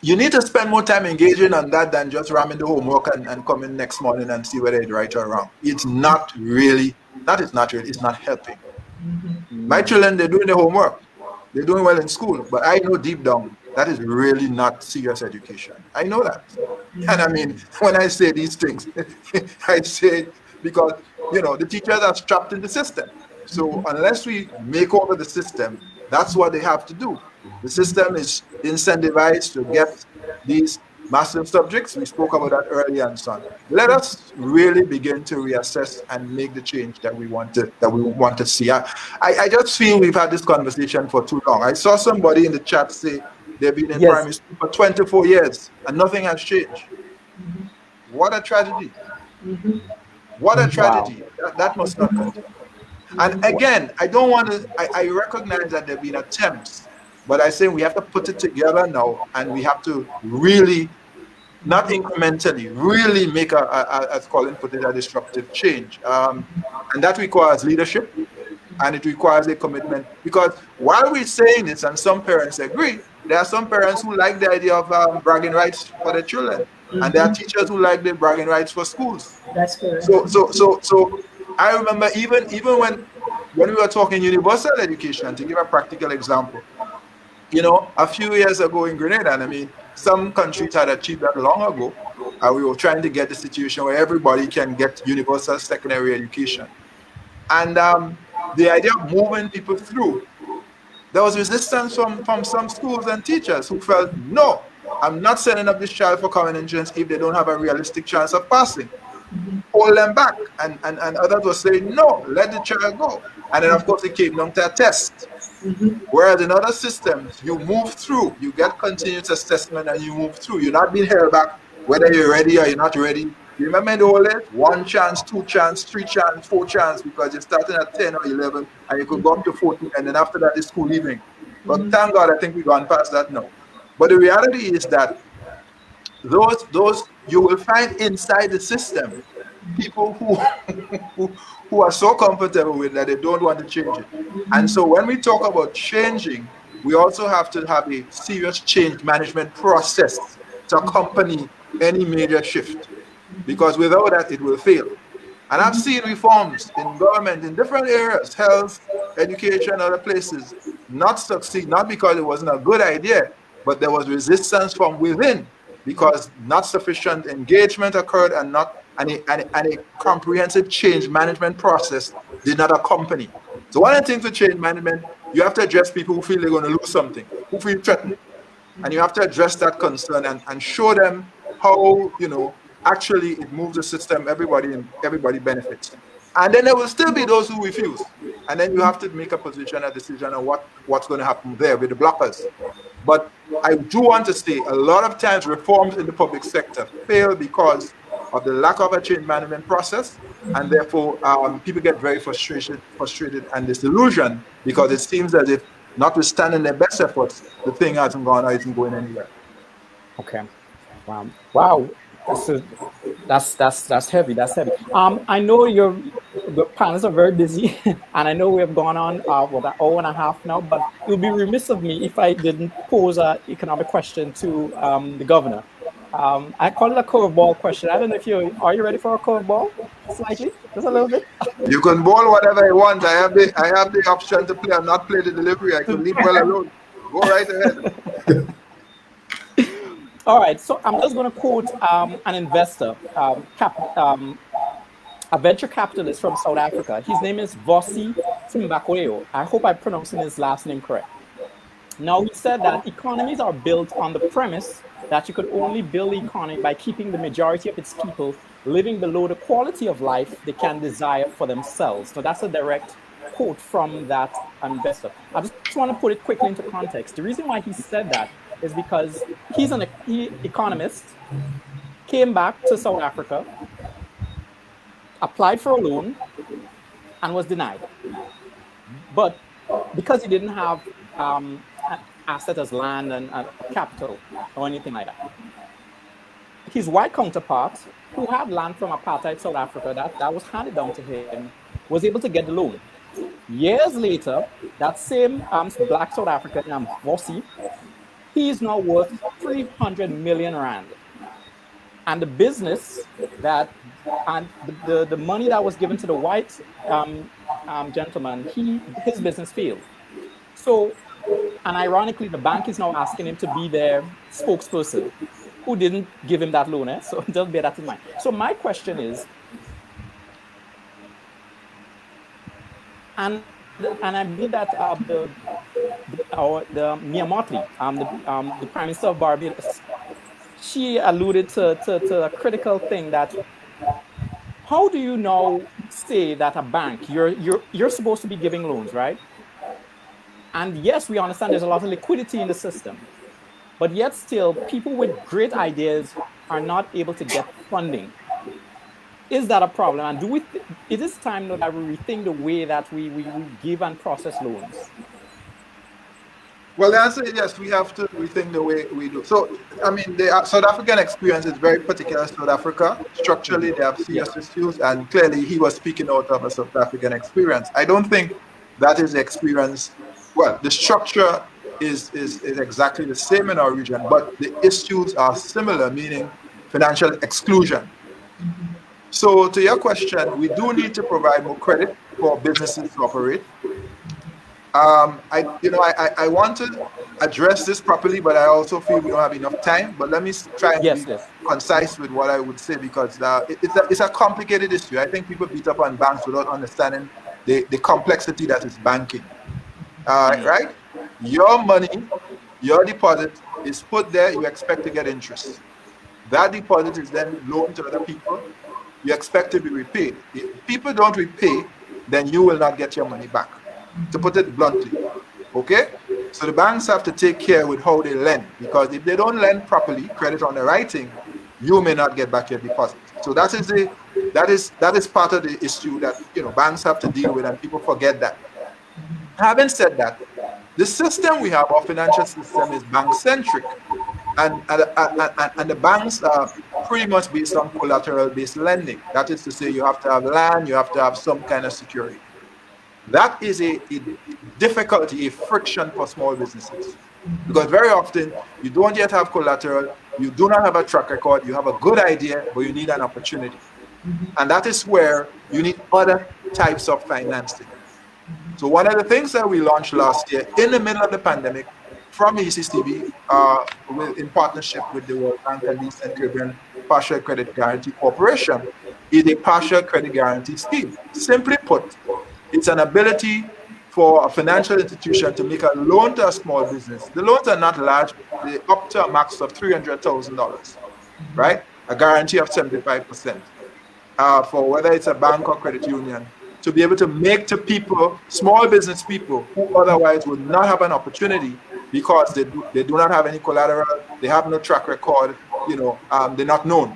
you need to spend more time engaging on that than just ramming the homework and coming next morning and see whether it's right or wrong. It's not really, it's not helping. My children, they're doing their homework. They're doing well in school, but I know deep down that is really not serious education. I know that. And I mean, when I say these things, I say because, the teachers are trapped in the system. So unless we make over the system, that's what they have to do. The system is incentivized to get these massive subjects. We spoke about that earlier and so on. Let us really begin to reassess and make the change that we want to see. I just feel we've had this conversation for too long. I saw somebody in the chat say they've been in primary school for 24 years and nothing has changed. What a tragedy. What a tragedy. That must not continue. And again, I don't want to, I recognize that there have been attempts But I say we have to put it together now, and we have to really, not incrementally, really make as Colin put it, a disruptive change. And that requires leadership, and it requires a commitment. Because while we're saying this, and some parents agree, there are some parents who like the idea of bragging rights for their children, and there are teachers who like the bragging rights for schools. That's correct. So I remember even when we were talking universal education, to give a practical example, a few years ago in Grenada, and I mean, some countries had achieved that long ago. We were trying to get the situation where everybody can get universal secondary education. And the idea of moving people through, there was resistance from some schools and teachers who felt, no, I'm not sending up this child for common entrance if they don't have a realistic chance of passing. Hold them back. And others were saying, no, let the child go. And then, of course, it came down to a test. Whereas in other systems, you move through, you get continuous assessment and you move through. You're not being held back whether you're ready or you're not ready. You remember the whole days? 1 chance, 2 chance, 3 chance, 4 chance, because you're starting at 10 or 11 and you could go up to 14, and then after that, it's school leaving. But thank God, I think we've gone past that now. But the reality is that those you will find inside the system people who are so comfortable with that they don't want to change it. And so when we talk about changing, we also have to have a serious change management process to accompany any major shift, because without that it will fail. And I've seen reforms in government in different areas, health, education, other places, not succeed, not because it wasn't a good idea, but there was resistance from within because not sufficient engagement occurred and a comprehensive change management process did not accompany. So one of the things with change management, you have to address people who feel they're going to lose something, who feel threatened. And you have to address that concern and show them how, actually it moves the system, everybody benefits. And then there will still be those who refuse. And then you have to make a decision on what's going to happen there with the blockers. But I do want to say a lot of times reforms in the public sector fail because of the lack of a change management process. And therefore, people get very frustrated and disillusioned because it seems as if, notwithstanding their best efforts, the thing hasn't gone or isn't going anywhere. Okay. Wow. That's heavy. That's heavy. I know the panels are very busy, and I know we have gone on an hour and a half now. But it would be remiss of me if I didn't pose an economic question to the governor. I call it a curveball question. I don't know if are you ready for a curveball? Slightly, just a little bit. You can bowl whatever you want. I have the option to play and not play the delivery. I can leave well alone. Go right ahead. All right, so I'm just going to quote an investor, a venture capitalist from South Africa. His name is Vossi Timbakweo. I hope I'm pronouncing his last name correct. Now, he said that economies are built on the premise that you could only build the economy by keeping the majority of its people living below the quality of life they can desire for themselves. So that's a direct quote from that investor. I just want to put it quickly into context. The reason why he said that is because he's an economist, came back to South Africa, applied for a loan, and was denied. But because he didn't have an asset as land and capital or anything like that, his white counterpart, who had land from apartheid South Africa that was handed down to him, was able to get the loan. Years later, that same black South African, Vossi, he is now worth 300 million rand. And the business that, and the money that was given to the white gentleman, his business failed. So, and ironically, the bank is now asking him to be their spokesperson, who didn't give him that loan. So just bear that in mind. So my question is, and I believe that the Mia Mottley, the Prime Minister of Barbados, she alluded to a critical thing that how do you now say that a bank, you're supposed to be giving loans, right? And yes, we understand there's a lot of liquidity in the system, but yet still people with great ideas are not able to get funding. Is that a problem? And it is time that we rethink the way that we give and process loans. Well, the answer is yes. We have to rethink the way we do. So, I mean, the South African experience is very particular. South Africa structurally, they have Yeah. serious issues, and clearly, he was speaking out of a South African experience. I don't think that is the experience. Well, the structure is exactly the same in our region, but the issues are similar, meaning financial exclusion. So, to your question, we do need to provide more credit for businesses to operate. I want to address this properly, but I also feel we don't have enough time. But let me try and Yes, be yes. concise with what I would say, because it's a complicated issue. I think people beat up on banks without understanding the complexity that is banking. Right? Your money, your deposit is put there. You expect to get interest. That deposit is then loaned to other people. You expect to be repaid. If people don't repay, then you will not get your money back. To put it bluntly, okay? So the banks have to take care with how they lend, because if they don't lend properly, credit on the writing, you may not get back your deposit. So that is part of the issue that banks have to deal with, and people forget that. Having said that, the system we have, our financial system, is bank centric, and the banks are pretty much based on collateral based lending. That is to say, you have to have land, you have to have some kind of security. That is a difficulty, a friction for small businesses. Because very often you don't yet have collateral, you do not have a track record, you have a good idea, but you need an opportunity. And that is where you need other types of financing. So one of the things that we launched last year in the middle of the pandemic from ECCB, in partnership with the World Bank and the Eastern Caribbean Partial Credit Guarantee Corporation, is a partial credit guarantee scheme. Simply put, it's an ability for a financial institution to make a loan to a small business. The loans are not large, they're up to a max of $300,000, right? A guarantee of 75%, for whether it's a bank or credit union, to be able to make to people, small business people who otherwise would not have an opportunity because they do not have any collateral, they have no track record, they're not known.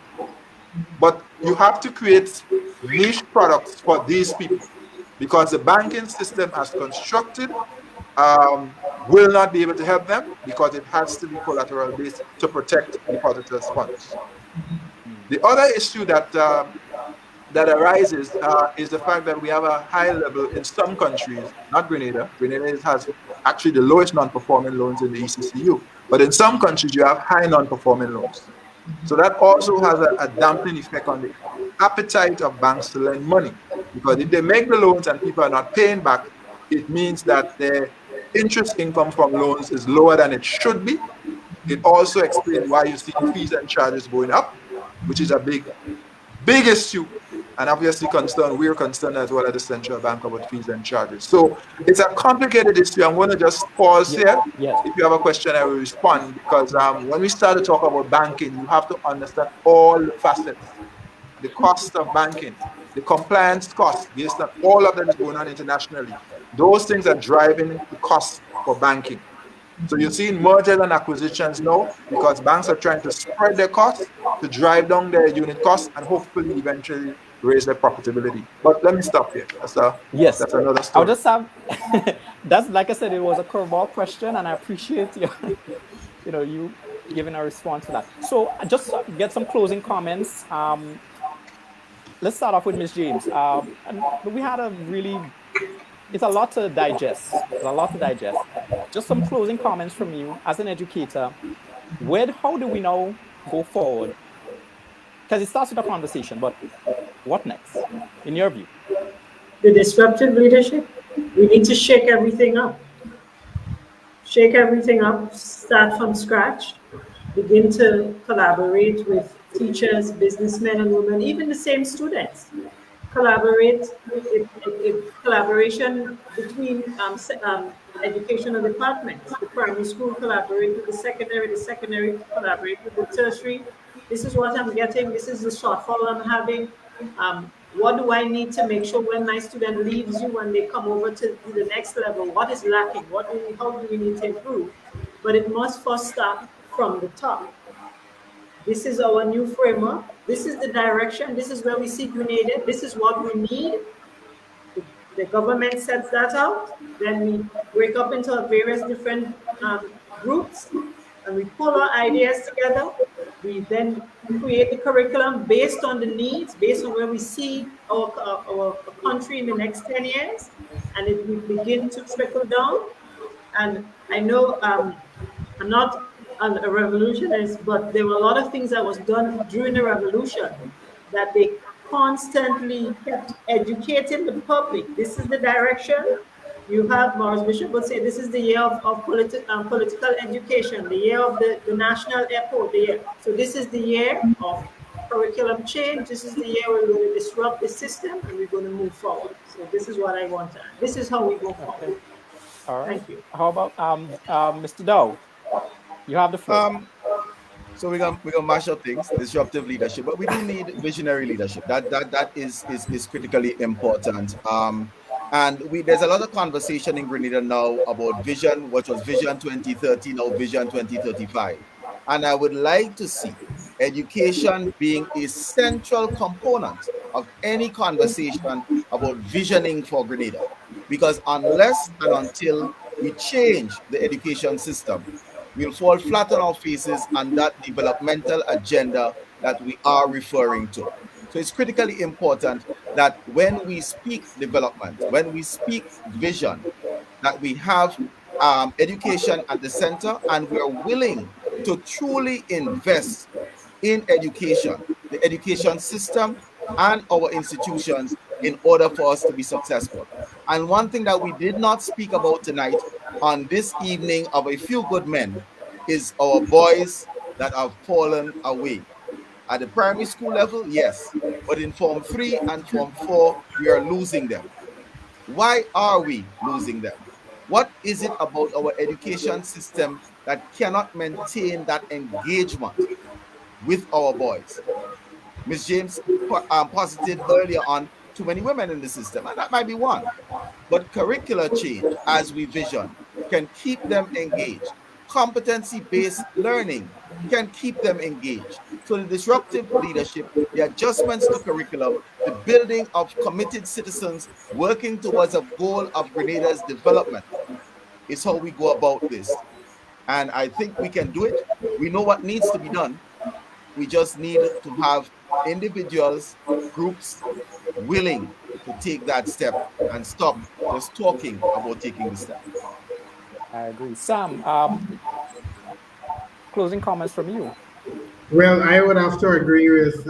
But you have to create niche products for these people, because the banking system as constructed will not be able to help them, because it has to be collateral based to protect depositors' funds. The other issue that arises is the fact that we have a high level in some countries, not Grenada. Grenada has actually the lowest non-performing loans in the ECCU, but in some countries you have high non-performing loans. So that also has a dampening effect on the appetite of banks to lend money, because if they make the loans and people are not paying back, it means that their interest income from loans is lower than it should be. It also explains why you see fees and charges going up, which is a big issue, and obviously we're concerned as well at the central bank about fees and charges. So it's a complicated issue. I'm going to just pause Yeah. here. Yes. If you have a question, I will respond, because when we start to talk about banking, you have to understand all the facets, the cost of banking, the compliance costs, based on all of that is going on internationally. Those things are driving the cost for banking. So you're seeing mergers and acquisitions now, because banks are trying to spread their costs to drive down their unit costs and hopefully eventually raise their profitability. But let me stop here. Yes. That's another I'll story. just have that's, like I said, it was a curveball question, and I appreciate you you giving a response to that. So just get some closing comments. Let's start off with Miss James. And we had a really, it's a lot to digest. It's a lot to digest. Just some closing comments from you as an educator. How do we now go forward? Because it starts with a conversation, but what next, in your view? The disruptive leadership, we need to shake everything up. Shake everything up, start from scratch, begin to collaborate with teachers, businessmen and women, even the same students. Collaborate, collaboration between educational departments. The primary school collaborate with the secondary collaborate with the tertiary. This is what I'm getting, this is the shortfall I'm having. What do I need to make sure when my student leaves you, when they come over to the next level, what is lacking? How do we need to improve? But it must first start from the top. This is our new framework. This is the direction. This is where we see Grenada. This is what we need. The government sets that out. Then we break up into various different groups, and we pull our ideas together. We then create the curriculum based on the needs, based on where we see our country in the next 10 years, and it will begin to trickle down. And I know I'm not a revolutionist, but there were a lot of things that was done during the revolution that they constantly kept educating the public. This is the direction. You have Morris Bishop would say this is the year of political education, the year of the national airport, the year. So this is the year of curriculum change. This is the year we're going to disrupt the system and we're going to move forward. So this is what I want to add. This is how we go Okay. forward. All right. Thank you. How about Mr. Dow? You have the floor. So we're gonna mash up things, disruptive leadership, but we do need visionary leadership. That is critically important. And there's a lot of conversation in Grenada now about vision, what was Vision 2030, now Vision 2035. And I would like to see education being a central component of any conversation about visioning for Grenada. Because unless and until we change the education system, we'll fall flat on our faces on that developmental agenda that we are referring to. So it's critically important that when we speak development, when we speak vision, that we have education at the center and we're willing to truly invest in education, the education system and our institutions in order for us to be successful. And one thing that we did not speak about tonight on this evening of A Few Good Men is our boys that have fallen away. At the primary school level, yes, but in Form 3 and Form 4, we are losing them. Why are we losing them? What is it about our education system that cannot maintain that engagement with our boys? Ms. James posited earlier on too many women in the system, and that might be one. But curricular change, as we vision, can keep them engaged. Competency-based learning can keep them engaged. So the disruptive leadership, the adjustments to curriculum, the building of committed citizens working towards a goal of Grenada's development is how we go about this. And I think we can do it. We know what needs to be done. We just need to have individuals, groups willing to take that step and stop just talking about taking the step. I agree. Sam, closing comments from you. Well, I would have to agree with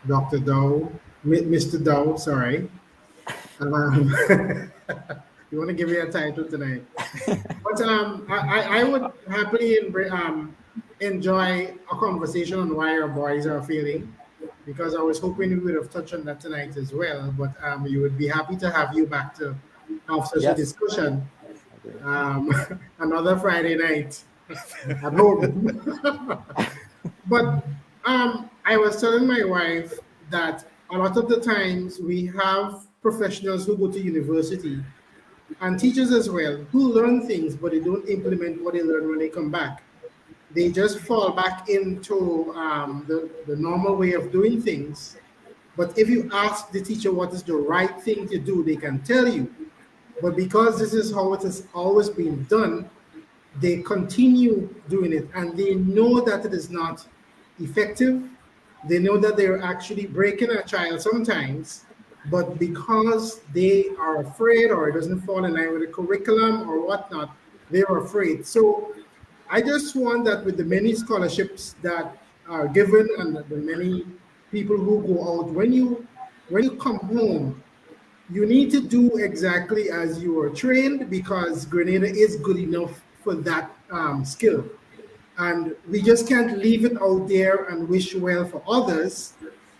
Dr. Dow, Mr. Dow, sorry. You want to give me a title tonight? But I would happily enjoy a conversation on why our boys are failing, because I was hoping we would have touched on that tonight as well. But you would be happy to have you back to have such a discussion another Friday night at home. But I was telling my wife that a lot of the times we have professionals who go to university and teachers as well who learn things, but they don't implement what they learn when they come back. They just fall back into the normal way of doing things. But if you ask the teacher what is the right thing to do, they can tell you. But because this is how it has always been done, they continue doing it, and they know that it is not effective. They know that they're actually breaking a child sometimes, but because they are afraid or it doesn't fall in line with the curriculum or whatnot, they're afraid. So I just want that with the many scholarships that are given and the many people who go out, when you come home, you need to do exactly as you were trained, because Grenada is good enough for that skill. And we just can't leave it out there and wish well for others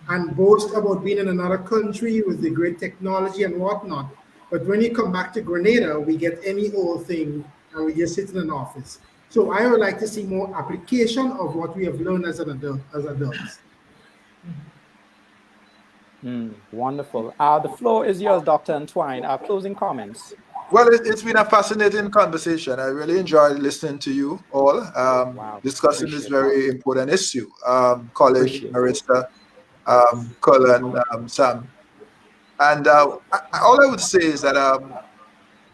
and boast about being in another country with the great technology and whatnot. But when you come back to Grenada, we get any old thing and we just sit in an office. So I would like to see more application of what we have learned as adults. Wonderful. The floor is yours, Dr. Entwine. Closing comments. Well, it's been a fascinating conversation. I really enjoyed listening to you all discussing this very important issue. Colin, Marista, Colin, Sam. And all I would say is that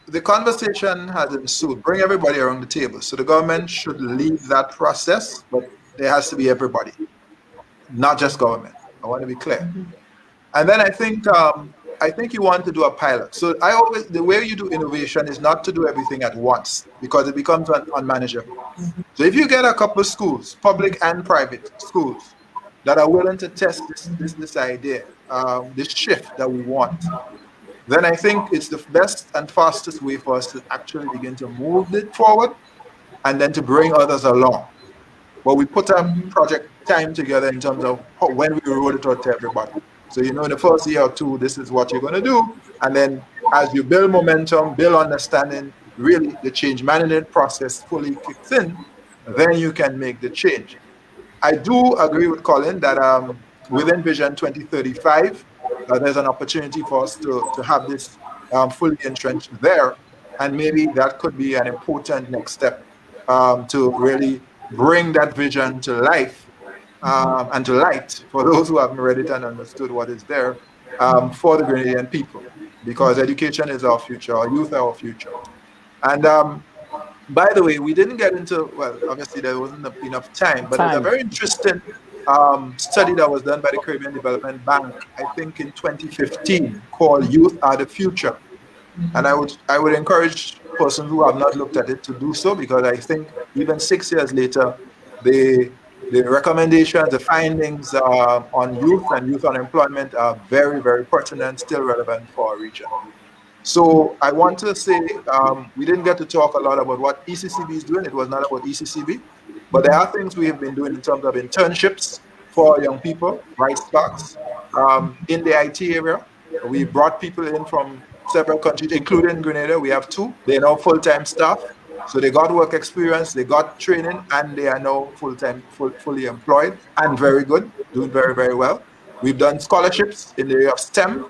the conversation has ensued. Bring everybody around the table. So the government should lead that process, but there has to be everybody, not just government. I want to be clear. And then I think you want to do a pilot. So the way you do innovation is not to do everything at once because it becomes unmanageable. So if you get a couple of schools, public and private schools, that are willing to test this idea, this shift that we want, then I think it's the best and fastest way for us to actually begin to move it forward and then to bring others along. But we put a project time together in terms of when we roll it out to everybody. So, in the first year or two, this is what you're going to do. And then as you build momentum, build understanding, really the change management process fully kicks in, then you can make the change. I do agree with Colin that within Vision 2035, there's an opportunity for us to have this fully entrenched there. And maybe that could be an important next step to really bring that vision to life and to light for those who haven't read it and understood what is there for the Grenadian people. Because education is our future, our youth are our future. And by the way, we didn't get into, well, obviously there wasn't enough time, but there's a very interesting study that was done by the Caribbean Development Bank, I think in 2015, called Youth Are the Future. And I would encourage persons who have not looked at it to do so, because I think even 6 years later, the recommendations, the findings on youth and youth unemployment are very, very pertinent, still relevant for our region. So I want to say we didn't get to talk a lot about what ECCB is doing. It was not about ECCB, but there are things we have been doing in terms of internships for young people, Rice Sparks, in the IT area. We brought people in from several countries, including Grenada. We have 2. They're now full-time staff. So they got work experience, they got training, and they are now full-time, fully employed and very good, doing very, very well. We've done scholarships in the area of STEM,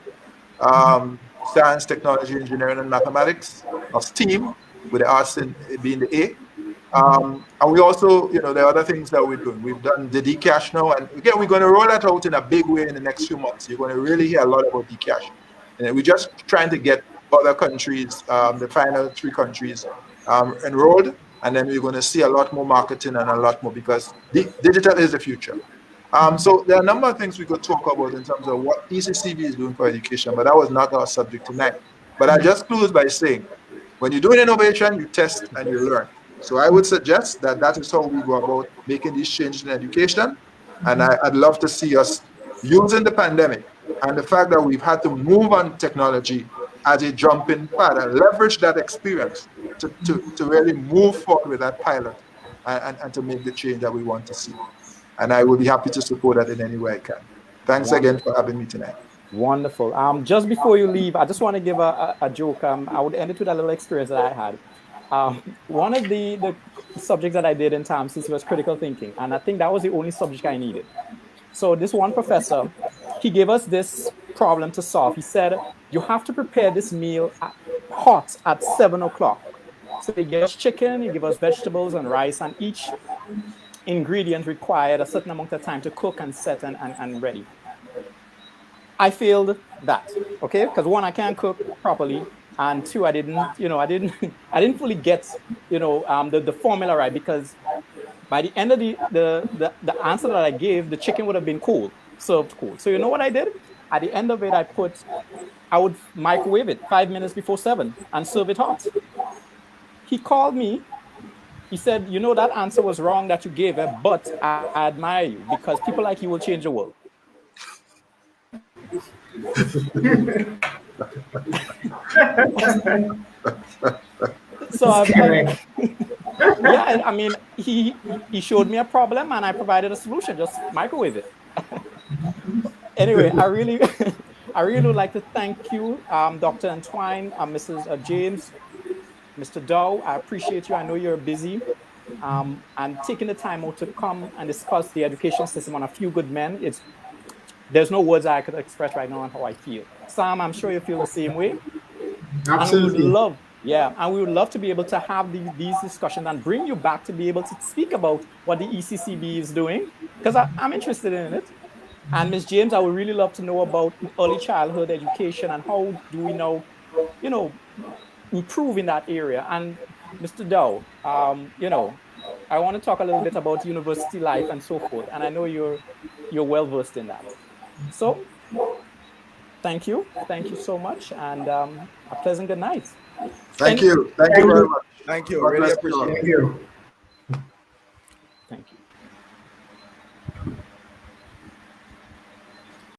science, technology, engineering, and mathematics, of STEAM, with the arts being the A. And we also, there are other things that we're doing. We've done the Dcash now, and again, we're going to roll that out in a big way in the next few months. You're going to really hear a lot about Dcash. And we're just trying to get other countries, the final 3 countries, enrolled, and then we're going to see a lot more marketing and a lot more, because digital is the future. So there are a number of things we could talk about in terms of what ECCB is doing for education, but that was not our subject tonight. But I just close by saying, when you do an innovation, you test and you learn. So I would suggest that is how we go about making these changes in education. And I'd love to see us using the pandemic and the fact that we've had to move on technology as a jumping pad and leverage that experience to really move forward with that pilot and to make the change that we want to see. And I will be happy to support that in any way I can. Thanks again for having me tonight. Wonderful. Just before you leave, I just want to give a joke. I would end it with a little experience that I had. One of the subjects that I did in TAMSIS was critical thinking, and I think that was the only subject I needed. So this one professor, he gave us this problem to solve. He said, you have to prepare this meal hot at 7 o'clock. So he gave us chicken, he gave us vegetables and rice, and each ingredient required a certain amount of time to cook and set and ready. I failed that, okay? Because 1, I can't cook properly, and 2, I didn't fully get, the formula right, because by the end of the answer that I gave, the chicken would have been cold, served cold. So you know what I did? At the end of it, I would microwave it 5 minutes before 7 and serve it hot. He called me. He said, that answer was wrong that you gave, but I admire you because people like you will change the world. So yeah, I mean, he showed me a problem and I provided a solution. Just microwave it. Anyway, I really would like to thank you, Dr. Entwine, Mrs. James, Mr. Dow. I appreciate you. I know you're busy. And taking the time out to come and discuss the education system on A Few Good Men. There's no words I could express right now on how I feel. Sam, I'm sure you feel the same way. Absolutely. And we would love to be able to have these discussions and bring you back to be able to speak about what the ECCB is doing, because I'm interested in it. And Miss James, I would really love to know about early childhood education and how do we now, you know, improve in that area. And Mr. Dow, I want to talk a little bit about university life and so forth. And I know you're well versed in that. So thank you so much, and a pleasant good night. Thank And you. Thank you Thank very you. much. Thank you. God Really bless you appreciate all. it. Thank you.